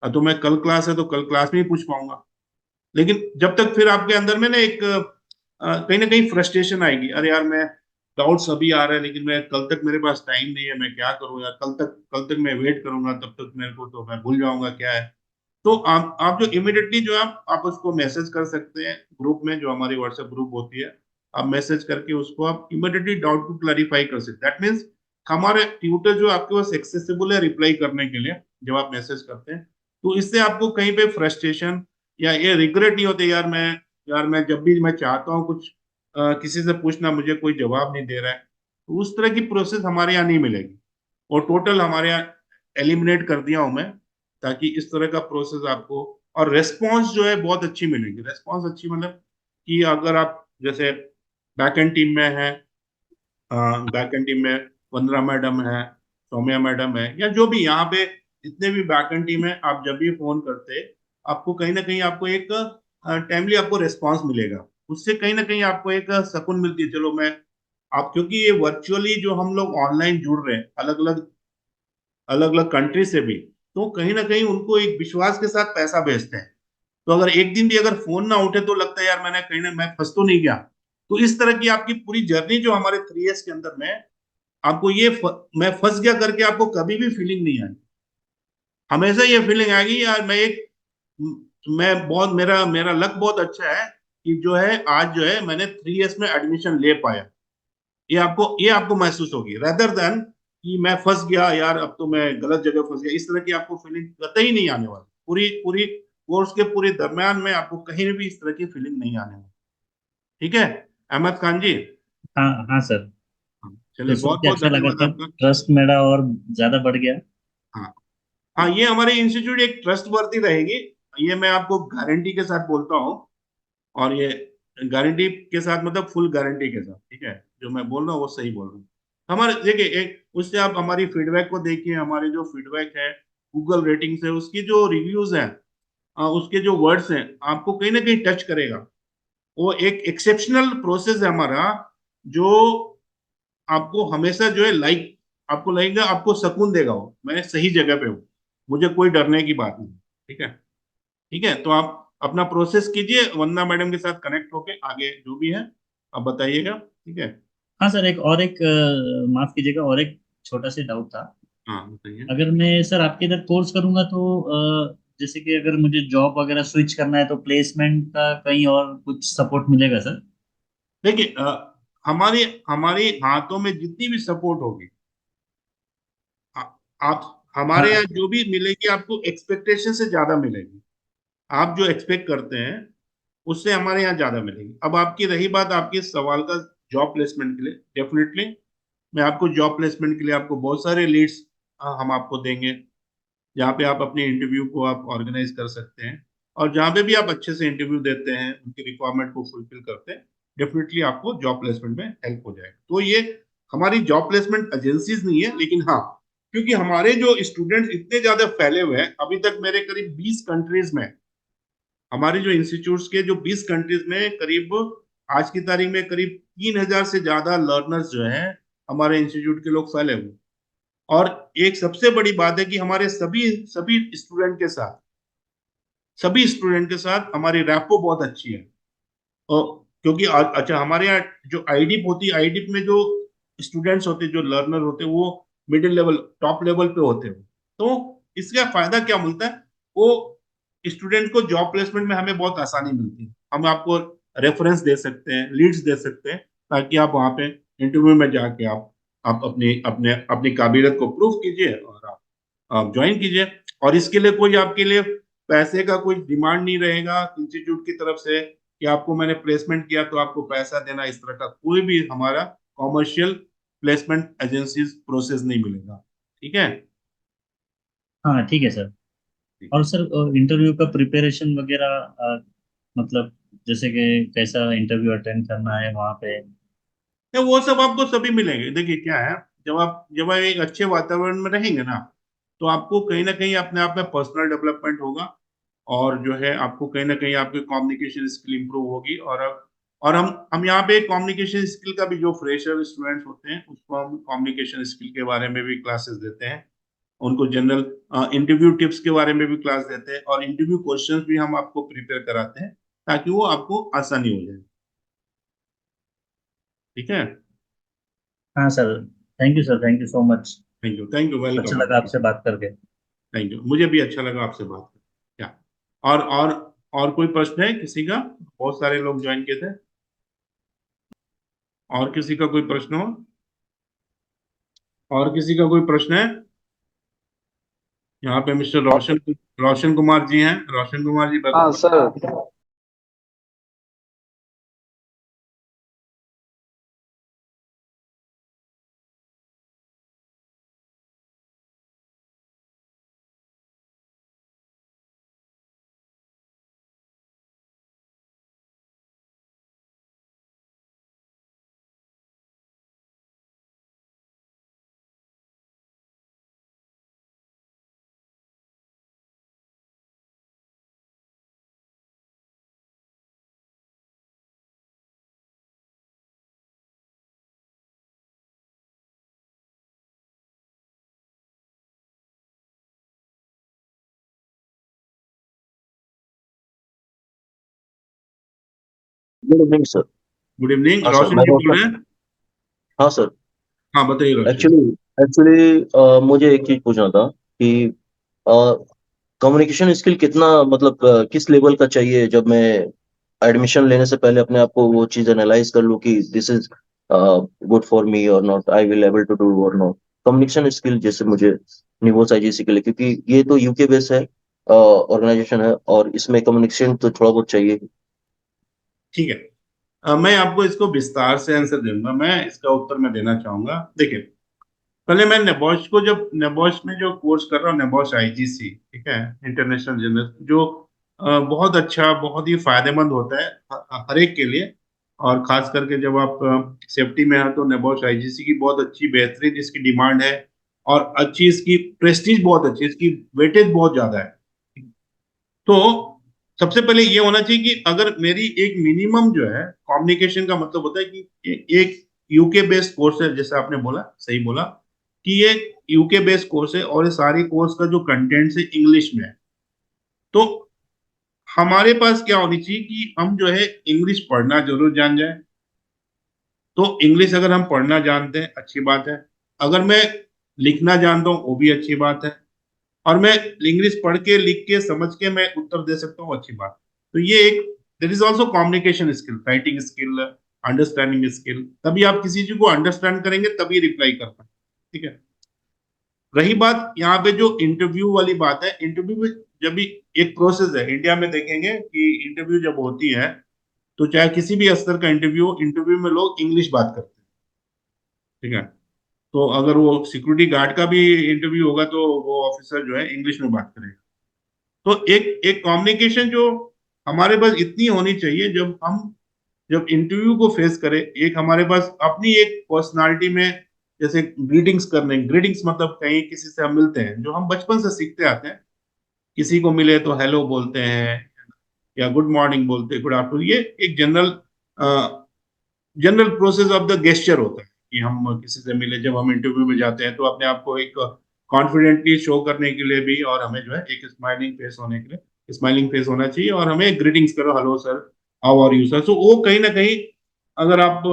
तो मैं कल क्लास है तो कल क्लास में ही पूछ पाऊंगा। लेकिन जब तक फिर आपके अंदर में ना एक कहीं ना कहीं फ्रस्ट्रेशन आएगी, अरे यार मैं डाउट्स अभी आ रहा है लेकिन मैं कल तक मेरे पास टाइम नहीं है, मैं क्या करूँ यार, कल तक मैं वेट करूंगा तब तक मेरे को तो मैं भूल जाऊंगा क्या है। तो आप जो इमिडिएटली जो आप उसको मैसेज कर सकते हैं ग्रुप में, जो हमारी व्हाट्सएप ग्रुप होती है, आप मैसेज करके उसको आप इमिडिएटली डाउट को क्लैरिफाई कर सकते हैं। दैट मीन्स हमारे ट्यूटर जो आपके पास एक्सेसिबल है रिप्लाई करने के लिए जब आप मैसेज करते हैं, तो इससे आपको कहीं पे फ्रस्ट्रेशन या ये रिग्रेट नहीं होते, यार मैं जब भी मैं चाहता हूँ कुछ किसी से पूछना, मुझे कोई जवाब नहीं दे रहा है। तो उस तरह की प्रोसेस हमारे यहाँ नहीं मिलेगी, और टोटल हमारे यहाँ एलिमिनेट कर दिया हूं मैं, ताकि इस तरह का प्रोसेस आपको, और रेस्पॉन्स जो है बहुत अच्छी मिलेगी। रेस्पॉन्स अच्छी मतलब कि अगर आप जैसे बैक एंड टीम में है, बैक एंड टीम में वंदना मैडम है, सौम्या मैडम है, या जो भी यहाँ पे जितने भी बैक एंड टीम है, आप जब भी फोन करते आपको कहीं ना कहीं आपको एक टाइमली आपको रेस्पॉन्स मिलेगा। उससे कहीं ना कहीं आपको एक सुकून मिलती है, चलो मैं आप, क्योंकि ये वर्चुअली जो हम लोग ऑनलाइन जुड़ रहे हैं अलग अलग कंट्री से भी, तो कहीं ना कहीं उनको एक विश्वास के साथ पैसा भेजते हैं। तो अगर एक दिन भी अगर फोन ना उठे तो लगता है यार मैंने कहीं ना, मैं फंस तो नहीं गया। तो इस तरह की आपकी पूरी जर्नी जो हमारे 3 इयर्स के अंदर में, आपको मैं फंस गया करके आपको कभी भी फीलिंग नहीं आई। हमेशा ये फीलिंग आएगी यार मैं बहुत, मेरा मेरा लक बहुत अच्छा है कि जो है आज जो है मैंने 3 इयर्स में एडमिशन ले पाया। ये आपको महसूस होगी, रेदर देन कि मैं फंस गया यार, अब तो मैं गलत जगह फंस गया। इस तरह की आपको फीलिंग कतई नहीं आने वाली, पूरी पूरी कोर्स के पूरे दरम्यान में आपको कहीं भी इस तरह की फीलिंग नहीं आने वाली। ठीक है अहमद खान जी। हाँ हाँ सर। तो चलिए सुन बहुत के बहुत अच्छा लगा धन्यवाद सर, आपका। ट्रस्ट मेरा और ज्यादा बढ़ गया। हाँ हाँ, ये हमारे इंस्टीट्यूट एक ट्रस्ट वर्दी रहेगी, ये मैं आपको गारंटी के साथ बोलता हूँ। और ये गारंटी के साथ मतलब फुल गारंटी के साथ, ठीक है, जो मैं बोल रहा हूँ वो सही बोल रहा हूँ। हमारे देखिए एक उससे आप हमारी फीडबैक को देखिए, हमारे जो फीडबैक है गूगल रेटिंग से, उसकी जो रिव्यूज हैं, उसके जो वर्ड्स हैं, आपको कहीं ना कहीं टच करेगा। वो एक एक्सेप्शनल प्रोसेस है हमारा, जो आपको हमेशा जो है आपको लगेगा, आपको सुकून देगा, वो मैं सही जगह पे हूँ, मुझे कोई डरने की बात नहीं। ठीक है, ठीक है, तो आप अपना प्रोसेस कीजिए, वंदना मैडम के साथ कनेक्ट होके आगे जो भी है आप बताइएगा। ठीक है। हाँ सर, एक माफ कीजिएगा, और एक छोटा सा डाउट था। हाँ बताइए। अगर मैं सर आपके इधर कोर्स करूंगा तो जैसे कि अगर मुझे जॉब वगैरह स्विच करना है तो प्लेसमेंट का कहीं और कुछ सपोर्ट मिलेगा सर? देखिए हमारे हमारे हाथों में जितनी भी सपोर्ट होगी, आ, आप हमारे यहाँ हाँ जो भी मिलेगी आपको एक्सपेक्टेशन से ज्यादा मिलेगी। आप जो एक्सपेक्ट करते हैं उससे हमारे यहाँ ज्यादा मिलेगी। अब आपकी रही बात आपके सवाल का, जॉब प्लेसमेंट के लिए डेफिनेटली मैं आपको जॉब प्लेसमेंट के लिए आपको बहुत सारे लीड्स हम आपको देंगे, जहाँ पे आप अपने इंटरव्यू को आप ऑर्गेनाइज कर सकते हैं। और जहाँ पे भी आप अच्छे से इंटरव्यू देते हैं, उनकी रिक्वायरमेंट को फुलफिल करते हैं, डेफिनेटली आपको जॉब प्लेसमेंट में हेल्प हो जाएगा। तो ये हमारी जॉब प्लेसमेंट एजेंसीज नहीं है, लेकिन हाँ, क्योंकि हमारे जो स्टूडेंट्स इतने ज्यादा फैले हुए हैं, अभी तक मेरे करीब 20 कंट्रीज में, हमारे जो इंस्टीट्यूट्स के जो 20 कंट्रीज में करीब, आज की तारीख में करीब 3,000 से ज्यादा लर्नर्स जो हैं हमारे इंस्टीट्यूट के लोग फैले हुए। और एक सबसे बड़ी बात है कि हमारे सभी सभी स्टूडेंट के साथ हमारी रैपो बहुत अच्छी है। और क्योंकि अच्छा, हमारे यहाँ जो आईडिप होती है, आईडिप में जो स्टूडेंट्स होते हैं, जो लर्नर होते हैं, वो मिडिल लेवल टॉप लेवल पे होते हैं। तो इसका फायदा क्या मिलता है, वो स्टूडेंट को जॉब प्लेसमेंट में हमें बहुत आसानी मिलती है। हम आपको रेफरेंस दे सकते हैं, लीड्स दे सकते हैं, ताकि आप वहाँ पे इंटरव्यू में जाके आप अपनी अपने अपनी काबिलियत को प्रूव कीजिए और आप ज्वाइन कीजिए। और इसके लिए कोई आपके लिए पैसे का कोई डिमांड नहीं रहेगा इंस्टीट्यूट की तरफ से, कि आपको मैंने प्लेसमेंट किया तो आपको पैसा देना, इस तरह का कोई भी हमारा कॉमर्शियल प्लेसमेंट एजेंसीज प्रोसेस नहीं मिलेगा। ठीक है। हाँ ठीक है सर। ठीक और है, सर इंटरव्यू का प्रिपरेशन वगैरह, मतलब जैसे कि कैसा इंटरव्यू अटेंड करना है वहाँ पे? तो वो सब आपको सभी मिलेंगे। देखिए क्या है, जब आप एक अच्छे वातावरण में रहेंगे ना, तो आपको कहीं ना कहीं अपने आप में पर्सनल डेवलपमेंट होगा। और जो है आपको कहीं ना कहीं आपकी कम्युनिकेशन स्किल इंप्रूव होगी। और हम यहाँ पे कम्युनिकेशन स्किल का भी, जो फ्रेशर स्टूडेंट्स होते हैं उसको हम कम्युनिकेशन स्किल के बारे में भी क्लासेस देते हैं। उनको जनरल इंटरव्यू टिप्स के बारे में भी क्लास देते हैं, और इंटरव्यू क्वेश्चंस भी हम आपको प्रिपेयर कराते हैं ताकि वो आपको आसानी हो जाए। ठीक है। हाँ sir, thank you sir, thank you so much. Thank you, अच्छा वेलकम लगा आपका। आपसे बात करके। थैंक यू, मुझे भी अच्छा लगा आपसे बात करके। क्या और कोई प्रश्न है किसी का? बहुत सारे लोग ज्वाइन किए थे। और किसी का कोई प्रश्न हो? और किसी का कोई प्रश्न है? यहाँ पे मिस्टर रोशन रोशन कुमार जी हैं। रोशन कुमार जी हाँ बता। Sir. Good evening sir. Good evening, हाँ सर, रोशन मैं जी बोल रोशन। रहे हैं। हाँ सर। हाँ बताइए रोशन। एक्चुअली एक्चुअली मुझे एक चीज पूछना था कि कम्युनिकेशन स्किल कितना मतलब किस लेवल का चाहिए जब मैं एडमिशन लेने से पहले अपने आप को वो चीज एनालाइज कर लूँ कि this is good for me और not, I will able to do और नॉट। कम्युनिकेशन स्किल जैसे मुझे निवोस आईजीसी के लिए, क्योंकि ये तो यूके बेस है, ऑर्गेनाइजेशन है, और इसमें कम्युनिकेशन तो थोड़ा बहुत चाहिए। ठीक है। मैं आपको इसको विस्तार से आंसर दूंगा। मैं इसका उत्तर मैं देना चाहूंगा। देखिए, पहले मैं नेबॉश को, जब नेबॉश में जो कोर्स कर रहा हूँ, नेबॉश आईजीसी, ठीक है, इंटरनेशनल जर्नल, जो बहुत अच्छा, बहुत ही फायदेमंद होता है हर एक के लिए। और खास करके जब आप सेफ्टी में हैं तो नेबॉश आईजीसी की बहुत अच्छी, बेहतरीन इसकी डिमांड है। और अच्छी इसकी प्रेस्टीज बहुत अच्छी, इसकी वेटेज बहुत ज्यादा है। तो सबसे पहले ये होना चाहिए कि अगर मेरी एक मिनिमम जो है, कम्युनिकेशन का मतलब होता है कि एक यूके बेस्ड कोर्स है, जैसे आपने बोला, सही बोला कि ये यूके बेस्ड कोर्स है और ये सारी कोर्स का जो कंटेंट है इंग्लिश में है। तो हमारे पास क्या होनी चाहिए कि हम जो है इंग्लिश पढ़ना जरूर जान जाए। तो इंग्लिश अगर हम पढ़ना जानते हैं, अच्छी बात है। अगर मैं लिखना जानता हूँ, वो भी अच्छी बात है। और मैं इंग्लिश पढ़ के, लिख के, समझ के मैं उत्तर दे सकता हूँ, अच्छी बात। तो ये एक, there is also communication skill, writing skill, understanding skill. तभी आप किसी चीज को अंडरस्टैंड करेंगे, तभी रिप्लाई कर पाएंगे। ठीक है। रही बात यहाँ पे जो इंटरव्यू वाली बात है, इंटरव्यू में जब भी एक प्रोसेस है, इंडिया में देखेंगे कि इंटरव्यू जब होती है तो चाहे किसी भी स्तर का इंटरव्यू हो, इंटरव्यू में लोग इंग्लिश बात करते हैं। ठीक है। तो अगर वो सिक्योरिटी गार्ड का भी इंटरव्यू होगा तो वो ऑफिसर जो है इंग्लिश में बात करेगा। तो एक एक कम्युनिकेशन जो हमारे पास इतनी होनी चाहिए, जब इंटरव्यू को फेस करें, एक हमारे पास अपनी एक पर्सनालिटी में, जैसे ग्रीटिंग्स करने, ग्रीटिंग्स मतलब कहीं किसी से हम मिलते हैं, जो हम बचपन से सीखते आते हैं। किसी को मिले तो हेलो बोलते हैं, या गुड मॉर्निंग बोलते हैं, गुड आफ्टरनून। ये एक general process of the gesture होता है कि हम किसी से मिले, जब हम इंटरव्यू में जाते हैं तो अपने आप को एक कॉन्फिडेंटली शो करने के लिए भी, और हमें जो है एक स्माइलिंग फेस होने के लिए, स्माइलिंग फेस होना चाहिए, और हमें ग्रीटिंग्स करो, hello sir, how are you sir. So वो कहीं ना कहीं, अगर आप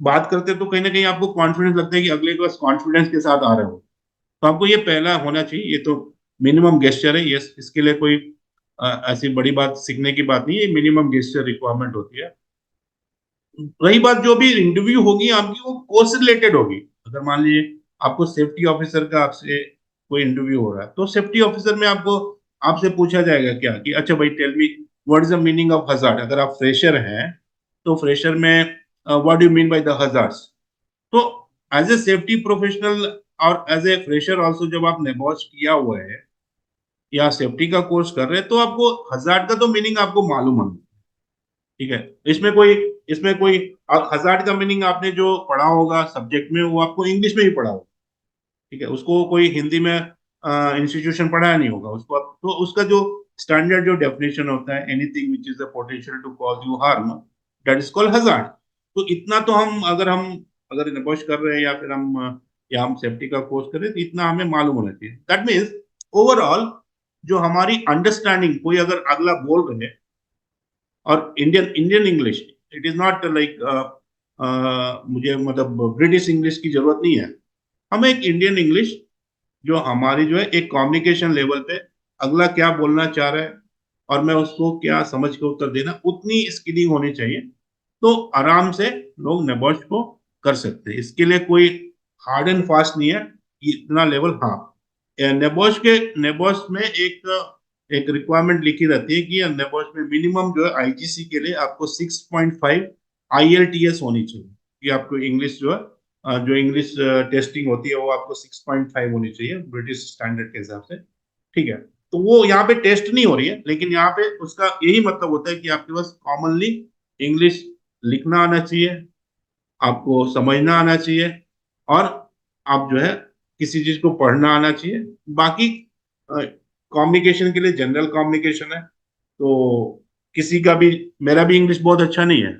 बात करते हैं तो कहीं ना कहीं आपको कॉन्फिडेंस लगता है कि अगले के पास कॉन्फिडेंस के साथ आ रहे हो। तो आपको ये पहला होना चाहिए। ये तो मिनिमम गेस्चर है, ये इसके लिए कोई ऐसी बड़ी बात सीखने की बात नहीं है, ये मिनिमम गेस्चर रिक्वायरमेंट होती है। रही बात, जो भी इंटरव्यू होगी आपकी, वो कोर्स से रिलेटेड होगी। अगर मान लीजिए आपको सेफ्टी ऑफिसर का आपसे कोई इंटरव्यू हो रहा है, तो सेफ्टी ऑफिसर में आपको, आपसे पूछा जाएगा क्या कि अच्छा भाई, tell me what is the meaning of hazard. अगर आप फ्रेशर हैं तो फ्रेशर में what do you mean by the hazards. तो एज ए सेफ्टी प्रोफेशनल और एज ए फ्रेशर ऑल्सो, जब आप नेबॉश किया हुआ है या सेफ्टी का कोर्स कर रहे हैं, तो आपको हजार्ड का तो मीनिंग आपको मालूम है। ठीक है। इसमें कोई हजार्ड का मीनिंग आपने जो पढ़ा होगा सब्जेक्ट में, वो आपको इंग्लिश में ही पढ़ा होगा। ठीक है। उसको कोई हिंदी में इंस्टीट्यूशन पढ़ाया नहीं होगा उसको। तो उसका जो स्टैंडर्ड जो डेफिनेशन होता है, anything which is a potential to cause you harm, that is called hazard. तो इतना तो हम अगर नबोश कर रहे हैं या हम सेफ्टी का कोर्स कर रहे हैं, तो इतना हमें मालूम होना चाहिए। दैट मीन्स ओवरऑल जो हमारी अंडरस्टैंडिंग, कोई अगर अगला बोल रहे हैं, और Indian Indian English, it is not like मुझे मतलब ब्रिटिश इंग्लिश की जरूरत नहीं है। हमें एक इंडियन इंग्लिश जो हमारी जो है एक कम्युनिकेशन लेवल पे अगला क्या बोलना चाह रहा है और मैं उसको क्या समझ के उत्तर देना, उतनी स्किलिंग होनी चाहिए। तो आराम से लोग नेबोश को कर सकते हैं। इसके लिए कोई हार्ड एंड फास्ट नहीं है कि इतना लेवल। हाँ, नेबोश में एक रिक्वायरमेंट लिखी रहती है कि नेबोश में मिनिमम जो है आईजीसी के लिए आपको 6.5 आईएलटीएस होनी चाहिए, कि आपको इंग्लिश जो है जो इंग्लिश टेस्टिंग होती है वो आपको 6.5 होनी चाहिए ब्रिटिश स्टैंडर्ड के हिसाब से। ठीक है, तो वो यहाँ पे टेस्ट नहीं हो रही है, लेकिन यहाँ पे उसका यही मतलब होता है कि आपके पास कॉमनली इंग्लिश लिखना आना चाहिए, आपको समझना आना चाहिए, और आप जो है किसी चीज को पढ़ना आना चाहिए। बाकी कम्युनिकेशन के लिए जनरल कम्युनिकेशन है, तो किसी का भी, मेरा भी इंग्लिश बहुत अच्छा नहीं है।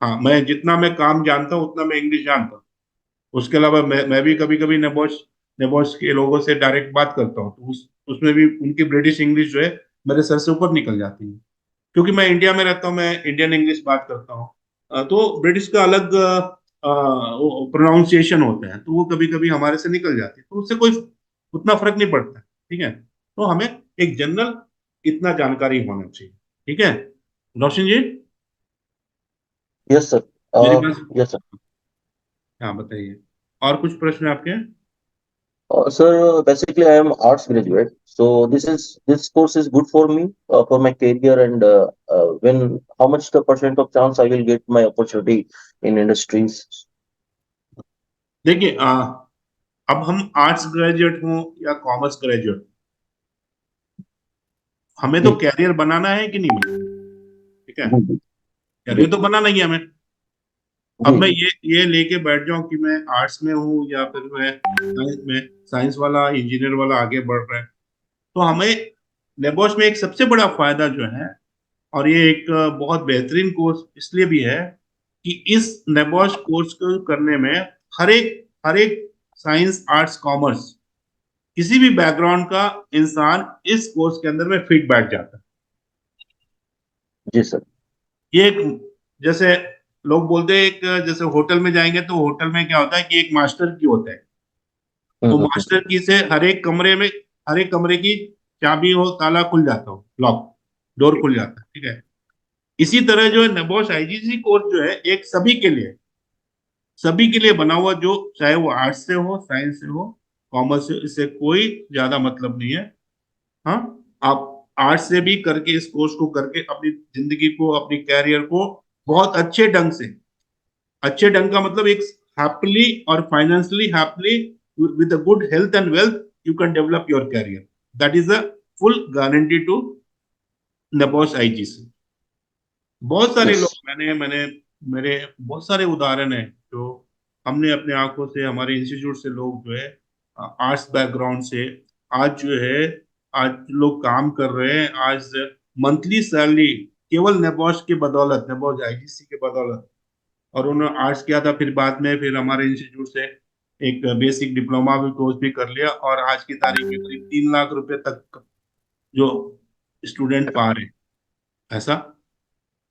हाँ, मैं जितना मैं काम जानता हूँ उतना मैं इंग्लिश जानता हूँ। उसके अलावा मैं भी कभी कभी नेबोश नेबोश के लोगों से डायरेक्ट बात करता हूँ, तो उसमें भी उनकी ब्रिटिश इंग्लिश जो है मेरे सर से ऊपर निकल जाती है। क्योंकि मैं इंडिया में रहता हूँ, मैं इंडियन इंग्लिश बात करता हूँ। तो ब्रिटिश का अलग प्रोनाउंसिएशन होता है, तो वो कभी कभी हमारे से निकल जाती है, तो उससे कोई उतना फर्क नहीं पड़ता। ठीक है, तो हमें एक जनरल इतना जानकारी होना चाहिए। ठीक है रोशन जी, Yes, sir. मेरी बात। Yes, sir. हाँ बताइए, और कुछ प्रश्न आपके? Sir, basically, I am arts graduate, so this course is good for me for my career and when how much the percent of chance I will get my opportunity in industries. देखिए, अब हम arts graduate हों या commerce graduate, हमें तो जी career बनाना है कि नहीं बनाना? ठीक है, जी जी जी कैरियर तो बनाना ही है हमें। अब जी मैं जी ये लेके बैठ जाऊं कि मैं आर्ट्स में हूँ या फिर मैं साइंस में, साइंस वाला इंजीनियर वाला आगे बढ़ रहा है, तो हमें नेबोश में एक सबसे बड़ा फायदा जो है, और ये एक बहुत बेहतरीन कोर्स इसलिए भी है कि इस नेबोश कोर्स को करने में हर एक साइंस आर्ट्स कॉमर्स किसी भी बैकग्राउंड का इंसान इस कोर्स के अंदर में फिट बैठ जाता है। जी सर। ये एक, जैसे लोग बोलते हैं, एक जैसे होटल में जाएंगे तो होटल में क्या होता है कि एक मास्टर की होता है, हम्म वो हम्म हम्म, मास्टर की से हर एक कमरे की चाबी हो, ताला खुल जाता हो, लॉक डोर खुल जाता है। ठीक है, इसी तरह जो है नबोश आईजीसी कोर्स जो है एक सभी के लिए बना हुआ, जो चाहे वो आर्ट्स से हो, साइंस से हो, कॉमर्स से, इससे कोई ज्यादा मतलब नहीं है। हाँ, आप आर्ट्स से भी करके इस कोर्स को करके अपनी जिंदगी को, अपनी कैरियर को बहुत अच्छे ढंग का मतलब एक हैप्पीली और financially happily with a good health and wealth you can develop your career. That is a full guarantee to NEBOSH IGC. बहुत सारे लोग, yes मैंने मेरे बहुत सारे उदाहरण हैं जो हमने अपने आंखों से, हमारे इंस्टीट्यूट से लोग जो है आर्ट्स बैकग्राउंड से आज जो है, आज लोग काम कर रहे हैं, आज मंथली सैलरी केवल नेबोश के बदौलत, नेबोश आईजीसी के बदौलत। और उन्होंने आर्ट्स किया था, फिर बाद में फिर हमारे इंस्टीट्यूट से एक बेसिक डिप्लोमा भी कोर्स भी कर लिया, और आज की तारीख में करीब 3 लाख रुपए तक जो स्टूडेंट पा रहे हैं। ऐसा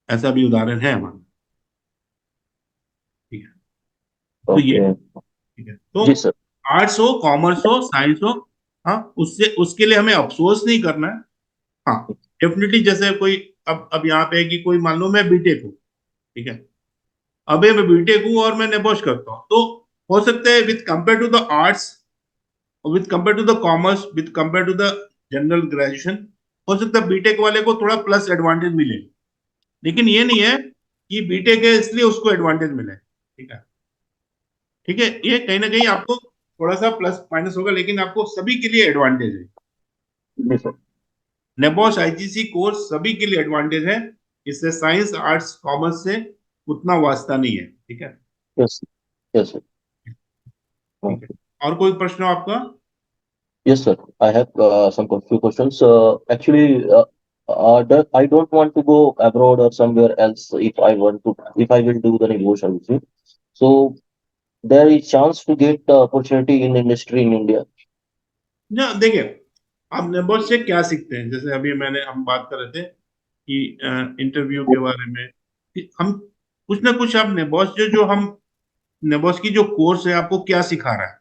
ऐसा भी उदाहरण है हमारा। ठीक है, तो ये, okay ठीक है, तो जी सर। आर्ट्स हो, कॉमर्स हो, साइंस हो, हाँ, उससे उसके लिए हमें अफसोस नहीं करना है। हाँ, डेफिनेटली, जैसे कोई, अब यहाँ पे है कि कोई मान लो मैं बीटेक हूँ, ठीक है, अबे मैं बीटेक हूँ और मैं नेबोश करता हूँ, तो हो सकता है with compare to the arts, with compare to the commerce, with compare to the general graduation, हो सकता है बीटेक वाले को थोड़ा प्लस एडवांटेज मिले। लेकिन ये नहीं है कि बीटेक है इसलिए उसको एडवांटेज मिले। ठीक है, ठीक है, ये कहीं ना कहीं आपको थोड़ा सा प्लस माइनस होगा, लेकिन आपको सभी के लिए एडवांटेज है। जी सर। नेबोश आईजीसी कोर्स सभी के लिए एडवांटेज है, इससे साइंस आर्ट्स कॉमर्स से उतना वास्ता नहीं है। ठीक है, यस यस सर। ठीक है, और कोई प्रश्न हो आपका? Yes, sir. I have some few questions. Actually, I don't want to go abroad or somewhere else if I will do the negotiation. So there is chance to get the opportunity in industry in India. ना देखिए, आप नेबोस से क्या सीखते हैं? जैसे अभी हम बात कर रहे थे कि इंटरव्यू के बारे में, कि हम कुछ ना कुछ, आप नेबोस जो हम नेबोस की जो कोर्स है आपको क्या सिखा रहा है?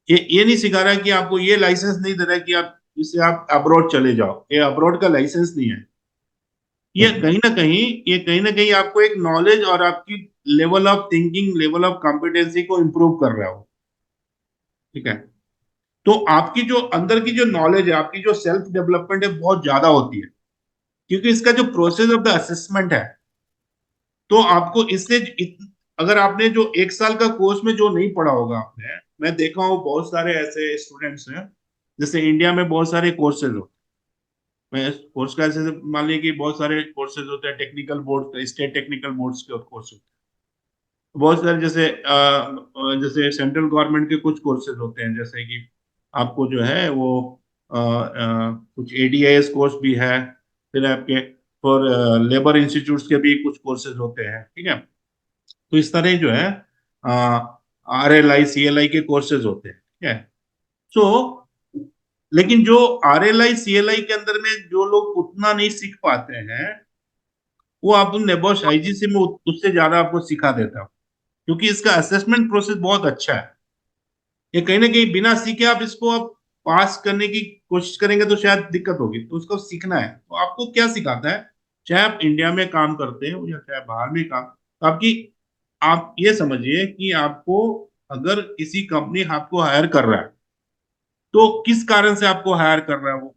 ये नहीं सिखा रहा है कि आपको ये लाइसेंस नहीं दे रहा है कि आप इससे आप अब्रॉड चले जाओ, ये अब्रॉड का लाइसेंस नहीं है। ये Mhm. कहीं ना कहीं ये कहीं ना कहीं आपको एक नॉलेज और आपकी level of thinking, level of competency को इम्प्रूव कर रहा हो। ठीक है? तो आपकी जो अंदर की जो नॉलेज है, आपकी जो सेल्फ डेवलपमेंट है, बहुत ज्यादा होती है, क्योंकि इसका जो प्रोसेस ऑफ द असेसमेंट है, तो आपको इससे अगर आपने जो एक साल का कोर्स में जो नहीं पढ़ा होगा आपने, मैं देखा हूँ बहुत सारे ऐसे स्टूडेंट्स हैं, जैसे इंडिया में बहुत सारे कोर्सेज होते हैं। मैं कोर्स का ऐसे मान लीजिए कि बहुत सारे कोर्सेज होते हैं, technical board, state technical boards के कोर्स होते हैं, बहुत सारे जैसे सेंट्रल गवर्नमेंट के कुछ कोर्सेज होते हैं, जैसे कि आपको जो है वो कुछ एडीआईएस कोर्स भी है, फिर आपके फॉर लेबर इंस्टीट्यूट्स के भी कुछ कोर्सेज होते हैं। ठीक है? तो इस तरह जो है RLI CLI के कोर्सेज होते हैं। ठीक है? सो लेकिन जो RLI CLI के अंदर में जो लोग उतना नहीं सीख पाते हैं, वो आप नेबोश IGC में उससे ज्यादा आपको सिखा देता है, क्योंकि इसका असेसमेंट प्रोसेस बहुत अच्छा है। ये कहीं ना कहीं बिना सीखे आप इसको आप पास करने की कोशिश करेंगे तो शायद दिक्कत होगी, तो उसको सीखना है। तो आपको क्या सिखाता है, चाहे आप इंडिया में काम करते हो या चाहे बाहर में काम, तो आप ये समझिए कि आपको, अगर किसी कंपनी आपको हायर कर रहा है, तो किस कारण से आपको हायर कर रहा है? वो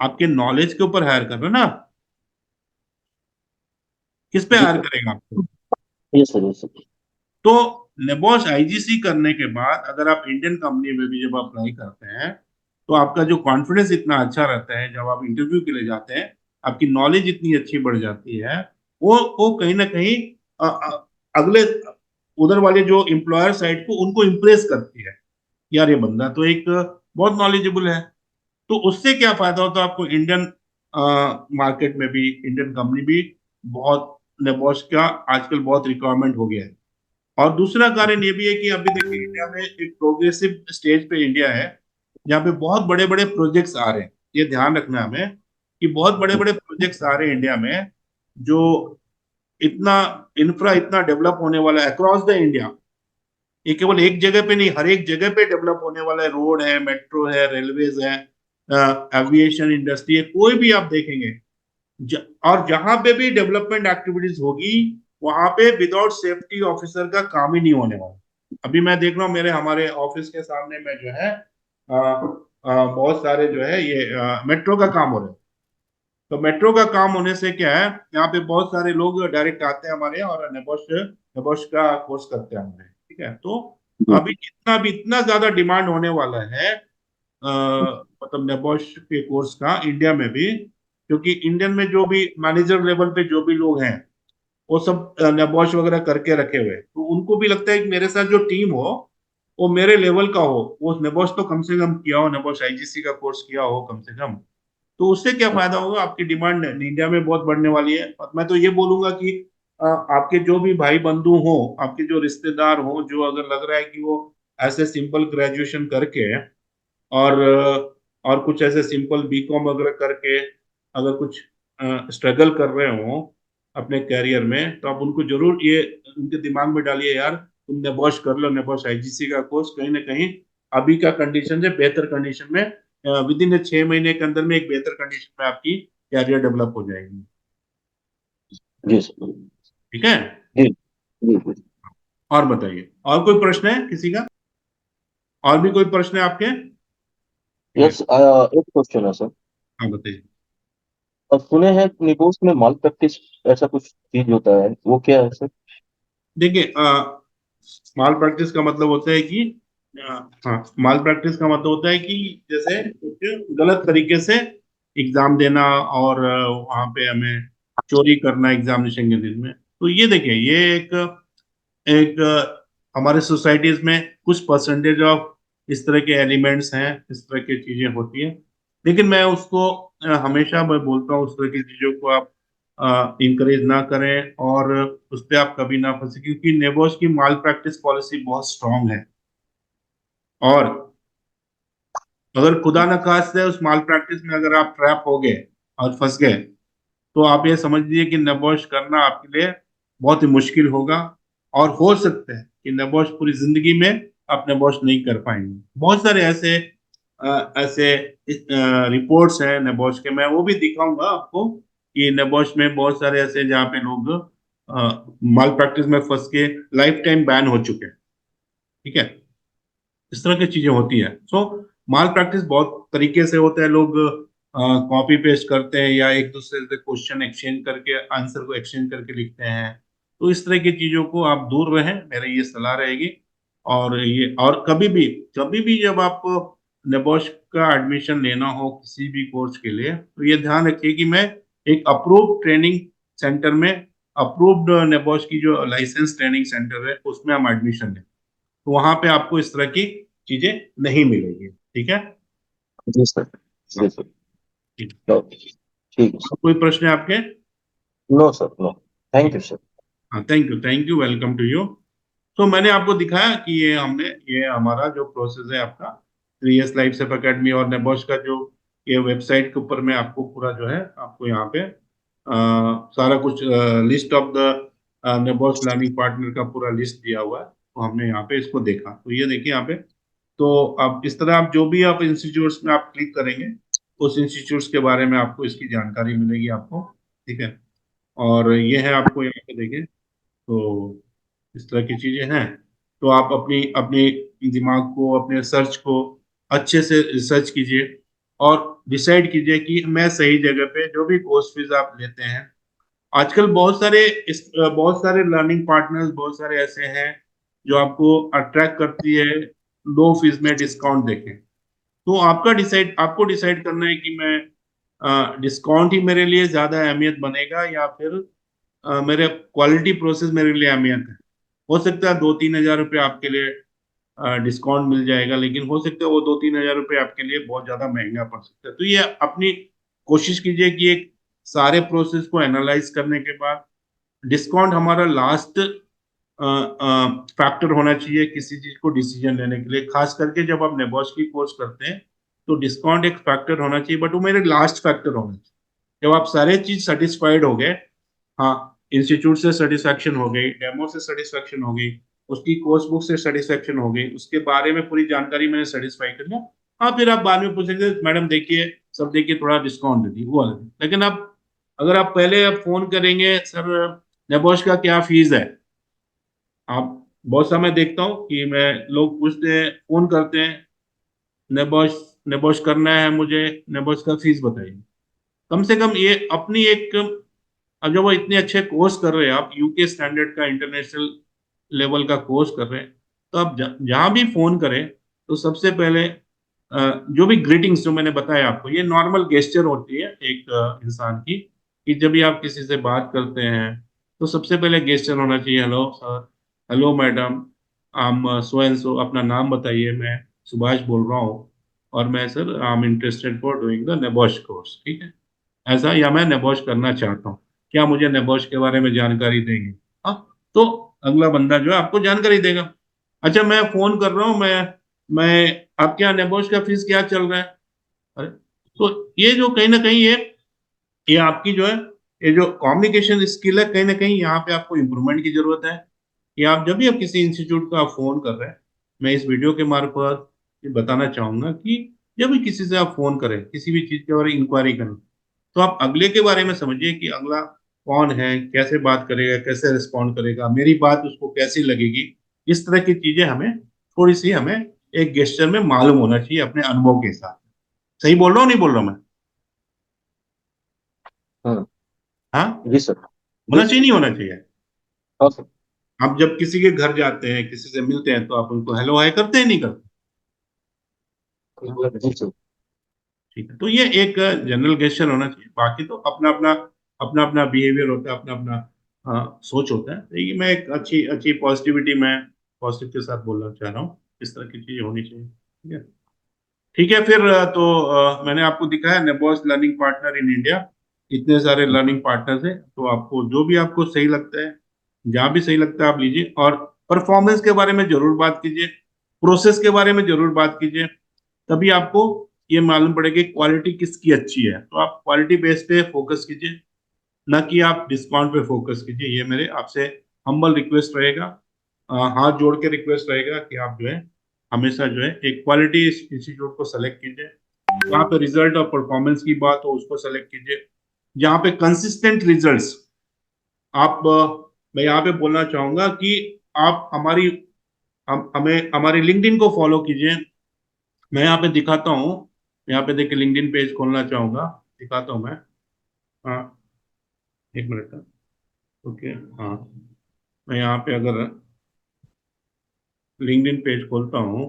आपके नॉलेज के ऊपर हायर कर रहा है ना। किस पे जी हायर सर। करेगा आपको? Yes sir, yes sir. तो नेबोश IGC करने के बाद अगर आप इंडियन कंपनी में भी जब अप्लाई करते हैं, तो आपका जो कॉन्फिडेंस इतना अच्छा रहता है, जब आप इंटरव्यू के लिए जाते हैं, आपकी नॉलेज इतनी अच्छी बढ़ जाती है, वो कहीं ना कहीं अगले उधर वाले जो एम्प्लॉयर साइड को उनको इम्प्रेस करती है, यार ये बंदा तो एक बहुत नॉलेजेबल है। तो उससे क्या फायदा होता है आपको, इंडियन मार्केट में भी, इंडियन कंपनी भी बहुत, नेबोश का आजकल बहुत रिक्वायरमेंट हो गया है। और दूसरा कारण ये भी है कि अभी देखिए, इंडिया में एक प्रोग्रेसिव स्टेज पे इंडिया है, जहाँ पे बहुत बड़े बड़े प्रोजेक्ट्स आ रहे हैं। ये ध्यान रखना है हमें कि बहुत बड़े बड़े प्रोजेक्ट्स आ रहे हैं इंडिया में, जो इतना इंफ्रा इतना डेवलप होने वाला है अक्रॉस द इंडिया। ये केवल एक जगह पे नहीं, हर एक जगह पे डेवलप होने वाला है। रोड है, मेट्रो है, रेलवेज है, एविएशन इंडस्ट्री है, कोई भी आप देखेंगे, और जहां पे भी डेवलपमेंट एक्टिविटीज होगी, वहां पे विदाउट सेफ्टी ऑफिसर का काम ही नहीं होने वाला। अभी मैं देख रहा हूँ मेरे हमारे ऑफिस के सामने में जो है बहुत सारे जो है ये मेट्रो का काम हो रहा है। तो मेट्रो का काम होने से क्या है, यहाँ पे बहुत सारे लोग डायरेक्ट आते हैं हमारे यहाँ, और नेबोश नेबोश का कोर्स करते हैं हमारे। ठीक है? तो जी। अभी इतना ज्यादा डिमांड होने वाला है, मतलब नेबोश के कोर्स का इंडिया में भी, क्योंकि इंडियन में जो भी मैनेजर लेवल पे जो भी लोग हैं, वो सब नेबोश वगैरह करके रखे हुए हैं। तो उनको भी लगता है कि मेरे साथ जो टीम हो, वो मेरे लेवल का हो, वो नेबोश तो कम से कम किया हो, नेबोश IGC का कोर्स किया हो कम से कम। तो उससे क्या फायदा होगा, आपकी डिमांड इंडिया में बहुत बढ़ने वाली है। और मैं तो ये बोलूंगा कि आपके जो भी भाई बंधु हो, आपके जो रिश्तेदार हो, जो अगर लग रहा है कि वो ऐसे सिंपल ग्रेजुएशन करके और कुछ ऐसे सिंपल बीकॉम वगैरह करके अगर कुछ स्ट्रगल कर रहे हो अपने कैरियर में, तो आप उनको जरूर ये उनके दिमाग में डालिए, यार तुम नेबोश कर लो, नेबोश IGC का कोर्स। कहीं ना कहीं अभी का कंडीशन से बेहतर कंडीशन में, विद इन 6 महीने के अंदर में एक बेहतर कंडीशन में आपकी कैरियर डेवलप हो जाएगी। जी सर। ठीक है? जी जी जी। और बताइए, और कोई प्रश्न है किसी का? और भी कोई प्रश्न है आपके? ठीक है, यस, एक क्वेश्चन है सर। हाँ बताइए। अब सुने हैं निगोस में माल प्रैक्टिस ऐसा कुछ चीज होता है, वो क्या है सर? देखिए, माल प्रैक्टिस का मतलब होता है कि हाँ, माल प्रैक्टिस का मतलब होता है कि जैसे कुछ गलत तरीके से एग्जाम देना, और वहां पे हमें चोरी करना एग्जामिनेशन के दिन में। तो ये देखिए, ये एक एक हमारे सोसाइटीज में कुछ परसेंटेज ऑफ इस तरह के एलिमेंट्स हैं, इस तरह की चीजें होती हैं। लेकिन मैं उसको हमेशा मैं बोलता हूँ उस तरह की चीजों को आप इंकरेज ना करें और उस पर आप कभी ना फंसे, क्योंकि नेबोस की माल प्रैक्टिस पॉलिसी बहुत स्ट्रांग है। और अगर खुदा न खास्ते उस माल प्रैक्टिस में अगर आप ट्रैप हो गए और फंस गए, तो आप ये समझ लीजिए कि नबोश करना आपके लिए बहुत ही मुश्किल होगा। और हो सकता है कि नबोश पूरी जिंदगी में आप नबोश नहीं कर पाएंगे। बहुत सारे ऐसे ऐसे रिपोर्ट्स हैं नबोश के, मैं वो भी दिखाऊंगा आपको कि नबोश में बहुत सारे ऐसे जहाँ पे लोग माल प्रैक्टिस में फंस के लाइफ टाइम बैन हो चुके हैं। ठीक है, इस तरह की चीजें होती है। सो माल प्रैक्टिस बहुत तरीके से होता है। लोग कॉपी पेस्ट करते हैं या एक दूसरे से क्वेश्चन एक्सचेंज करके आंसर को एक्सचेंज करके लिखते हैं। तो इस तरह की चीजों को आप दूर रहें, मेरी ये सलाह रहेगी। और कभी भी जब आप नेबोश का एडमिशन लेना हो किसी भी कोर्स के लिए, तो ये ध्यान रखिए कि मैं एक अप्रूव्ड ट्रेनिंग सेंटर में, अप्रूव्ड नेबोश की जो लाइसेंस ट्रेनिंग सेंटर है उसमें हम एडमिशन लें। तो वहां पे आपको इस तरह की चीजें नहीं मिलेगी। ठीक है। जी सर। जी हाँ, सर। ठीक। ओके, ठीक है और सर। कोई प्रश्न है आपके? No sir, no. Thank you sir. हाँ, thank you, welcome to you. तो मैंने आपको दिखाया कि ये हमारा जो प्रोसेस है आपका 3 years लाइफ सेफ अकेडमी और नेबोश का जो ये वेबसाइट के ऊपर में आपको पूरा जो है आपको यहाँ पे सारा कुछ list of the NEBOSH learning partner का पूरा लिस्ट दिया हुआ है। तो हमने यहाँ पे इसको देखा, तो ये देखिए यहाँ पे। तो अब इस तरह आप जो भी आप इंस्टीट्यूट्स में आप क्लिक करेंगे, उस इंस्टीट्यूट्स के बारे में आपको इसकी जानकारी मिलेगी आपको। ठीक है। और ये है आपको यहाँ पे देखिए। तो इस तरह की चीजें हैं। तो आप अपनी अपनी दिमाग को, अपने सर्च को अच्छे से रिसर्च कीजिए और डिसाइड कीजिए कि मैं सही जगह पे जो भी कोर्स फीस आप लेते हैं। आजकल बहुत सारे लर्निंग पार्टनर्स, बहुत सारे ऐसे हैं जो आपको अट्रैक्ट करती है लो फीस में डिस्काउंट देके। तो आपको डिसाइड करना है कि मैं डिस्काउंट ही मेरे लिए ज्यादा अहमियत बनेगा या फिर मेरे क्वालिटी प्रोसेस मेरे लिए अहमियत है। हो सकता है 2-3 हजार रुपये आपके लिए डिस्काउंट मिल जाएगा, लेकिन हो सकता है वो 2-3 हजार रुपये आपके लिए बहुत ज्यादा महंगा पड़ सकता है। तो ये अपनी कोशिश कीजिए कि एक सारे प्रोसेस को एनालाइज करने के बाद डिस्काउंट हमारा लास्ट फैक्टर होना चाहिए किसी चीज को डिसीजन लेने के लिए। खास करके जब आप नेबोश की कोर्स करते हैं तो डिस्काउंट एक फैक्टर होना चाहिए, बट वो मेरे लास्ट फैक्टर होना चाहिए जब आप सारे चीज सेटिस्फाइड हो गए। हाँ, इंस्टीट्यूट से सेटिस्फैक्शन हो गई, डेमो से सेटिस्फैक्शन हो गई, उसकी कोर्स बुक से सेटिस्फैक्शन हो गई, उसके बारे में पूरी जानकारी मैंने सेटिस्फाई कर लिया। हाँ, फिर आप बाद में पूछेंगे मैडम देखिए, सब देखिए, थोड़ा डिस्काउंट दे दी वो अलग है। लेकिन आप अगर आप पहले आप फोन करेंगे, सर नेबोश का क्या फीस है, आप बहुत समय देखता हूँ कि मैं लोग पूछते हैं, फोन करते हैं, नेबोश नेबोश करना है मुझे, नेबोश का फीस बताइए। कम से कम ये अपनी एक, अब जब वो इतने अच्छे कोर्स कर रहे हैं, आप यूके स्टैंडर्ड का इंटरनेशनल लेवल का कोर्स कर रहे हैं, तो आप जहां भी फोन करें तो सबसे पहले जो भी ग्रीटिंग्स जो मैंने बताया आपको, ये नॉर्मल गेस्चर होती है एक इंसान की, कि जब भी आप किसी से बात करते हैं तो सबसे पहले गेस्चर होना चाहिए, हेलो सर, हेलो मैडम, आम सो एंड सो, अपना नाम बताइए, मैं सुभाष बोल रहा हूँ और मैं sir I am interested for doing the NEBOSH course. ठीक है, ऐसा, या मैं नेबोश करना चाहता हूँ, क्या मुझे नेबोश के बारे में जानकारी देंगे? हाँ, तो अगला बंदा जो है आपको जानकारी देगा। अच्छा, मैं फोन कर रहा हूँ, मैं आपके यहाँ नेबोश का फीस क्या चल रहा है? अरे, तो ये जो कहीं ना कहीं ये आपकी जो है, ये जो कम्युनिकेशन स्किल है, कहीं ना कहीं यहाँ पे आपको इम्प्रूवमेंट की जरूरत है। कि आप जब भी आप किसी इंस्टीट्यूट का फोन कर रहे हैं, मैं इस वीडियो के मार्फत ये बताना चाहूंगा कि जब भी किसी से आप फोन करें, किसी भी चीज के बारे में इंक्वायरी करें, तो आप अगले के बारे में समझिए कि अगला कौन है, कैसे बात करेगा, कैसे रिस्पॉन्ड करेगा, मेरी बात उसको कैसी लगेगी। इस तरह की चीजें थोड़ी सी हमें एक गेस्चर में मालूम होना चाहिए अपने अनुभव के साथ। सही बोल रहा हूँ नहीं बोल रहा हूँ मैं? हाँ। हाँ, जी सर। जी होना चाहिए सर। नहीं होना चाहिए? हाँ सर। आप जब किसी के घर जाते हैं, किसी से मिलते हैं, तो आप उनको हेलो हाय करते हैं नहीं करते? जी सर। ठीक है, तो ये एक जनरल गेस्चर होना चाहिए। बाकी तो अपना अपना बिहेवियर होता है, अपना अपना सोच होता है। तो ये मैं एक अच्छी अच्छी पॉजिटिविटी में पॉजिटिव के साथ बोलना चाह रहा हूँ, इस तरह की चीजें होनी चाहिए। ठीक है। ठीक है, फिर मैंने आपको दिखाया नेबोस लर्निंग पार्टनर इन इंडिया, इतने सारे लर्निंग पार्टनर्स हैं, तो आपको जो भी आपको सही लगता है, जहाँ भी सही लगता है आप लीजिए, और परफॉर्मेंस के बारे में जरूर बात कीजिए, प्रोसेस के बारे में जरूर बात कीजिए, तभी आपको ये मालूम पड़ेगा कि क्वालिटी किसकी अच्छी है। तो आप क्वालिटी बेस पे फोकस कीजिए, ना कि आप डिस्काउंट पे फोकस कीजिए। ये मेरे आपसे हम्बल रिक्वेस्ट रहेगा, हाथ जोड़ के रिक्वेस्ट रहेगा कि आप जो है हमेशा जो है एक क्वालिटी इंस्टीट्यूट को सेलेक्ट कीजिए, जहाँ पे रिजल्ट और परफॉर्मेंस की बात हो उसको सेलेक्ट कीजिए, जहाँ पे कंसिस्टेंट रिजल्ट्स। आप मैं यहाँ पे बोलना चाहूंगा कि आप हमें हमारे लिंक्डइन को फॉलो कीजिए। मैं यहाँ पे दिखाता हूँ, यहाँ पे देखिए लिंक्डइन पेज खोलना चाहूंगा, दिखाता हूँ मैं। हाँ, एक मिनट का। ओके। हाँ, मैं यहाँ पे अगर लिंक्डइन पेज खोलता हूँ,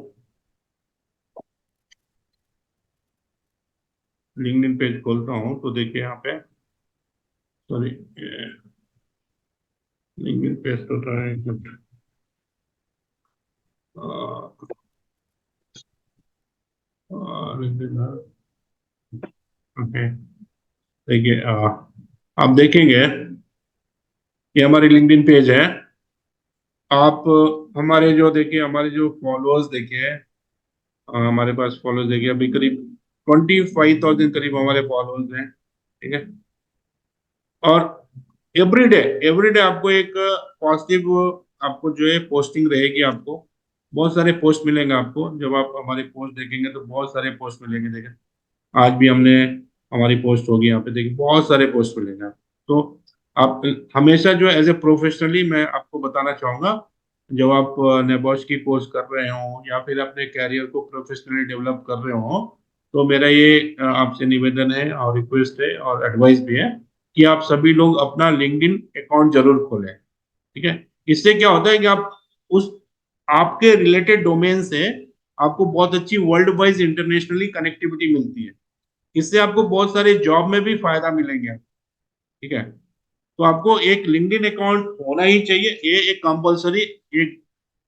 लिंक्डइन पेज खोलता हूँ तो देखिए यहाँ पे, सॉरी, लिंक्डइन पेज तो था, एक मिनट। LinkedIn, okay. देखिए आप देखेंगे ये हमारी लिंक्डइन पेज है। आप हमारे जो देखिए, हमारे जो फॉलोअर्स देखिए, हमारे पास फॉलोअर्स देखिए अभी करीब 25,000 करीब हमारे फॉलोअर्स हैं। ठीक है। और एवरीडे आपको एक पॉजिटिव, आपको जो है पोस्टिंग रहेगी, आपको बहुत सारे पोस्ट मिलेंगे। आपको जब आप हमारे पोस्ट देखेंगे तो बहुत सारे पोस्ट मिलेंगे। देखें, आज भी हमने हमारी पोस्ट होगी यहाँ पे, देखिए बहुत सारे पोस्ट मिलेंगे आपको। तो आप हमेशा जो एज ए प्रोफेशनली मैं आपको बताना चाहूंगा, जब आप नेबॉश की कोर्स कर रहे हो या फिर अपने कैरियर को प्रोफेशनली डेवलप कर रहे हो, तो मेरा ये आपसे निवेदन है और रिक्वेस्ट है और एडवाइस भी है कि आप सभी लोग अपना लिंक्डइन अकाउंट जरूर खोलें। ठीक है। इससे क्या होता है कि आप उस आपके रिलेटेड डोमेन से आपको बहुत अच्छी वर्ल्ड वाइज इंटरनेशनली कनेक्टिविटी मिलती है। इससे आपको बहुत सारे जॉब में भी फायदा मिलेंगे। ठीक है। तो आपको एक लिंक्डइन अकाउंट होना ही चाहिए, ये एक कंपलसरी। एक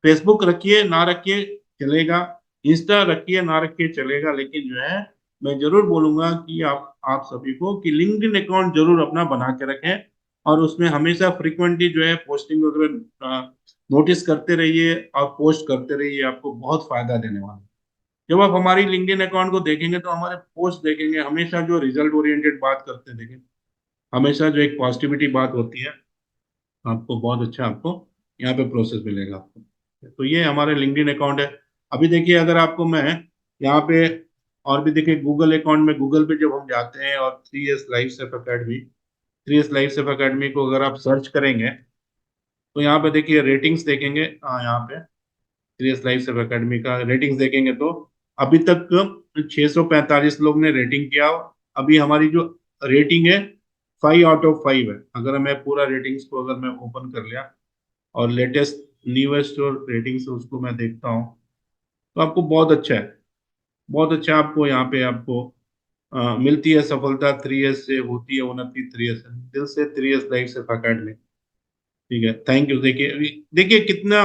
फेसबुक रखिए ना रखिए चलेगा, इंस्टा रखिए ना रखिए चलेगा, लेकिन जो है मैं जरूर बोलूंगा कि आप सभी को कि लिंक्डइन अकाउंट जरूर अपना बना के रखें, और उसमें हमेशा फ्रिक्वेंटली जो है पोस्टिंग वगैरह नोटिस करते रहिए और पोस्ट करते रहिए, आपको बहुत फायदा देने वाला है। जब आप हमारी लिंक्डइन अकाउंट को देखेंगे तो हमारे पोस्ट देखेंगे, हमेशा जो रिजल्ट ओरिएंटेड बात करते देखेंगे, हमेशा जो एक पॉजिटिविटी बात होती है, आपको बहुत अच्छा आपको यहाँ पे प्रोसेस मिलेगा आपको। तो ये हमारे लिंक्डइन अकाउंट है। अभी देखिए अगर आपको मैं यहाँ पे, और भी देखिए गूगल अकाउंट में, गूगल पे जब हम जाते हैं और 3S life safe academy, 3S life safe academy को अगर आप सर्च करेंगे तो यहाँ पे देखिए रेटिंग्स देखेंगे। यहाँ पे 3S लाइफ सेफ अकेडमी का रेटिंग्स देखेंगे तो अभी तक 645 लोग ने रेटिंग किया। अभी हमारी जो रेटिंग है 5 आउट ऑफ 5 है। अगर मैं पूरा रेटिंग्स को अगर मैं ओपन कर लिया और लेटेस्ट न्यूएस्ट और रेटिंग्स उसको मैं देखता हूँ, तो आपको बहुत अच्छा है, बहुत अच्छा आपको यहाँ पे आपको मिलती है सफलता। 3S से होती है उन्नति, 3S से दिल से, 3S लाइफ से अकेडमी। ठीक है, थैंक यू। देखिए देखिए कितना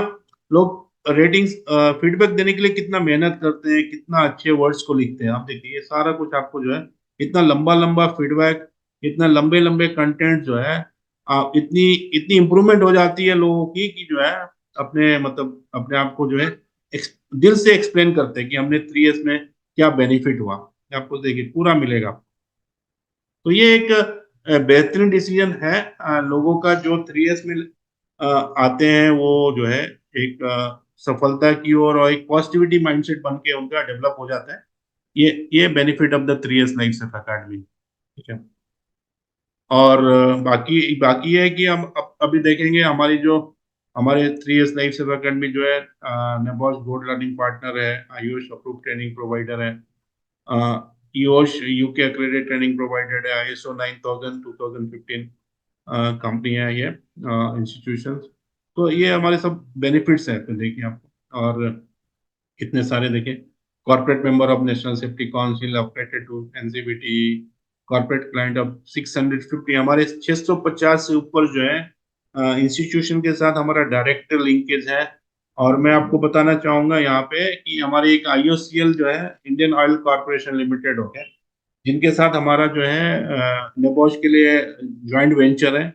लोग रेटिंग्स फीडबैक देने के लिए कितना मेहनत करते हैं, कितना अच्छे वर्ड्स को लिखते हैं। आप देखिए ये सारा कुछ आपको जो है, इतना लंबा लंबा फीडबैक, इतना लंबे लंबे कंटेंट जो है, इतनी इतनी इम्प्रूवमेंट हो जाती है लोगों की कि जो है अपने मतलब अपने आप को जो है दिल से एक्सप्लेन करते हैं कि हमने 3S में क्या बेनिफिट हुआ। आपको देखिए पूरा मिलेगा। तो ये एक बेहतरीन डिसीजन है लोगों का, जो 3S में आते हैं वो जो है एक सफलता की ओर और एक पॉजिटिविटी माइंडसेट बन के उनका डेवलप हो जाता है। ये benefit of the 3S life safe academy. ठीक है। और बाकी बाकी है कि हम अभी देखेंगे हमारी जो हमारे 3S लाइफ सेफ अकेडमी जो है नेबॉस गोल्ड लर्निंग पार्टनर है, आयुष अप्रूव ट्रेनिंग प्रोवाइडर है, ईओश यूके accredited ट्रेनिंग प्रोवाइडेड है, ISO 9000 2015 कंपनी है ये, इंस्टीट्यूशंस। तो ये हमारे सब बेनिफिट्स हैं, तो देखिए आप। और कितने सारे देखिए, corporate member of national safety council, updated to NCBT, corporate client of 650, हमारे 650 से ऊपर जो है इंस्टीट्यूशन के साथ हमारा डायरेक्ट लिंकेज है। और मैं आपको बताना चाहूंगा यहाँ पे कि हमारी एक IOCL जो है, इंडियन ऑयल कॉर्पोरेशन लिमिटेड हो गया, जिनके साथ हमारा जो है नेबोश के लिए ज्वाइंट वेंचर है।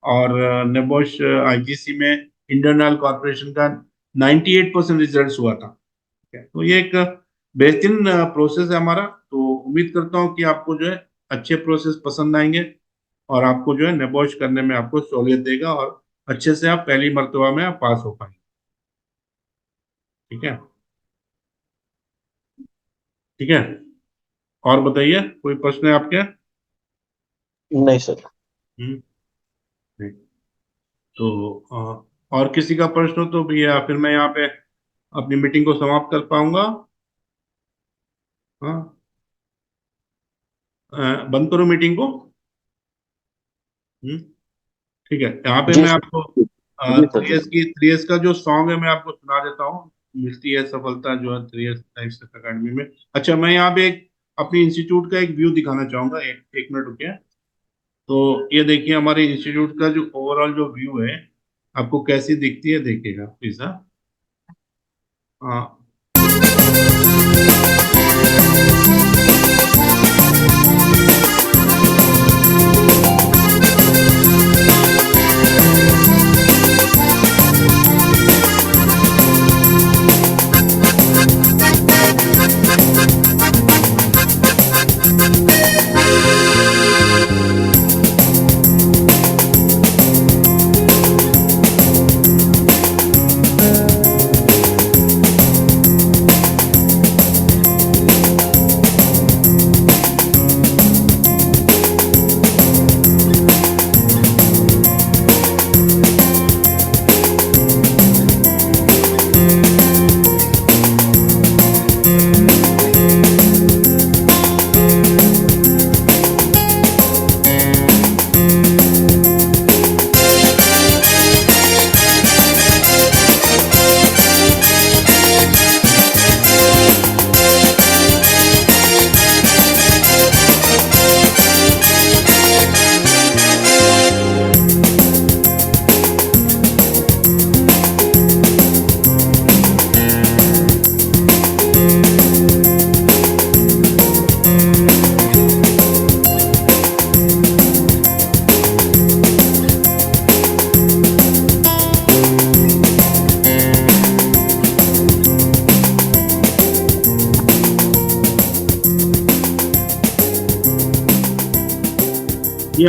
और नेबोश IGC में इंडियन ऑयल कॉर्पोरेशन का 98% रिजल्ट हुआ था। ठीक है, तो ये एक बेहतरीन प्रोसेस है हमारा। तो उम्मीद करता हूँ कि आपको जो है अच्छे प्रोसेस पसंद आएंगे और आपको जो है नेबोश करने में आपको सहूलियत देगा और अच्छे से आप पहली मर्तबा में आप पास हो पाएंगे। ठीक है, ठीक है। और बताइए, कोई प्रश्न है आपके? नहीं सर। हम्म, ठीक। तो और किसी का प्रश्न हो तो भैया फिर मैं यहाँ पे अपनी मीटिंग को समाप्त कर पाऊंगा। हाँ, बंद करो मीटिंग को। हम्म, ठीक है। यहाँ पे जी मैं सर। आपको जी सर। जी 3S का जो सॉन्ग है मैं आपको सुना देता हूँ। मिलती है सफलता जो है 3S लाइफ अकेडमी में। अच्छा, मैं यहाँ पे एक अपनी इंस्टीट्यूट का एक व्यू दिखाना चाहूंगा। एक मिनट रुकिए। तो ये देखिए हमारे इंस्टीट्यूट का जो ओवरऑल जो व्यू है, आपको कैसी दिखती है देखिएगा प्लीज। हाँ, ये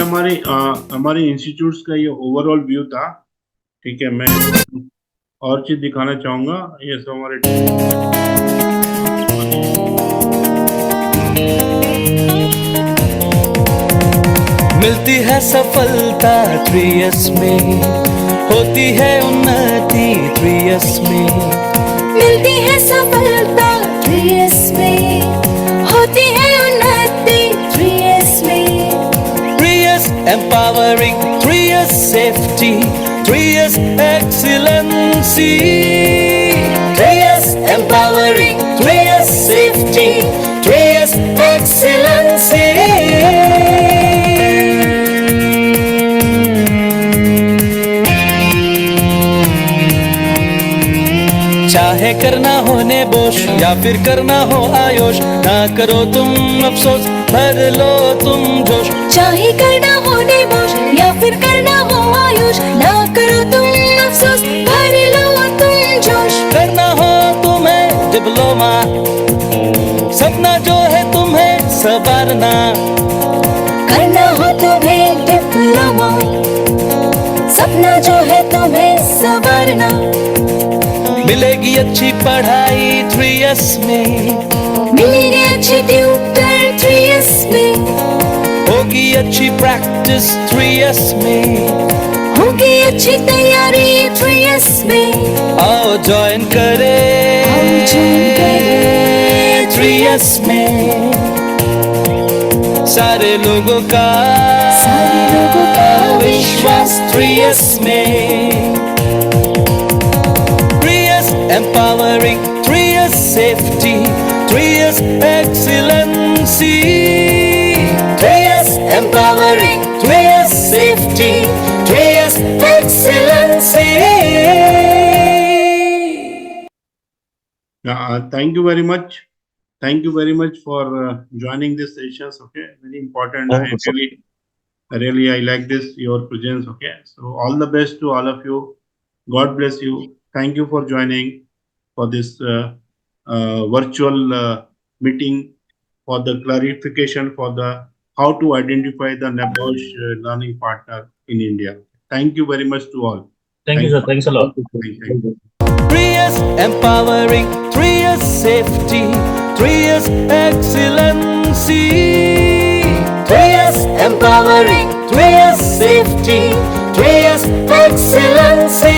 हमारे इंस्टीट्यूट्स का ये ओवरऑल व्यू था। ठीक है, मैं और चीज दिखाना चाहूंगा। ये सब हमारे मिलती है सफलता 3S में, होती है उन्नति 3S में। मिलती है सफलता 3S में, होती है उन्नति 3S में। 3S empowering, 3S safety, 3S excellency. 3S empowering, 3S safety, 3S excellency. चाहे करना हो नेबोश या फिर करना हो आयोश, ना करो तुम अफसोस, भर लो तुम जोश। चाहे करना हो नेबोश या फिर करना हो आयुष, ना करो तुम अफसोस, भर लो तुम जोश। करना हो तुम्हें डिप्लोमा, सपना जो है तुम्हें संवारना। करना हो तुम्हें डिप्लोमा, सपना जो है तुम्हें संवारना। मिलेगी अच्छी पढ़ाई 3S में, मिलेंगे अच्छे ट्यूटर 3S में। होगी अच्छी प्रैक्टिस 3S में, होगी अच्छी तैयारी 3S में। आओ ज्वाइन करें 3S में। सारे लोगों का विश्वास 3S में। 3S empowering, 3S safety, 3S excellency. 3S empowering, 3S safety, 3S excellency. Thank you very much. Thank you very much for joining this sessions. Okay, very important. Thank you, sir. Really, I like this, your presence. Okay, so all the best to all of you. God bless you. Thank you for joining for this virtual meeting for the clarification for the how to identify the NABOSH learning partner in India. Thank you very much to all. Thank you, sir. Thanks a lot. Thank you. 3 years empowering, 3 years safety, 3 years excellency. 3 years empowering, 3 years safety, 3 years excellency.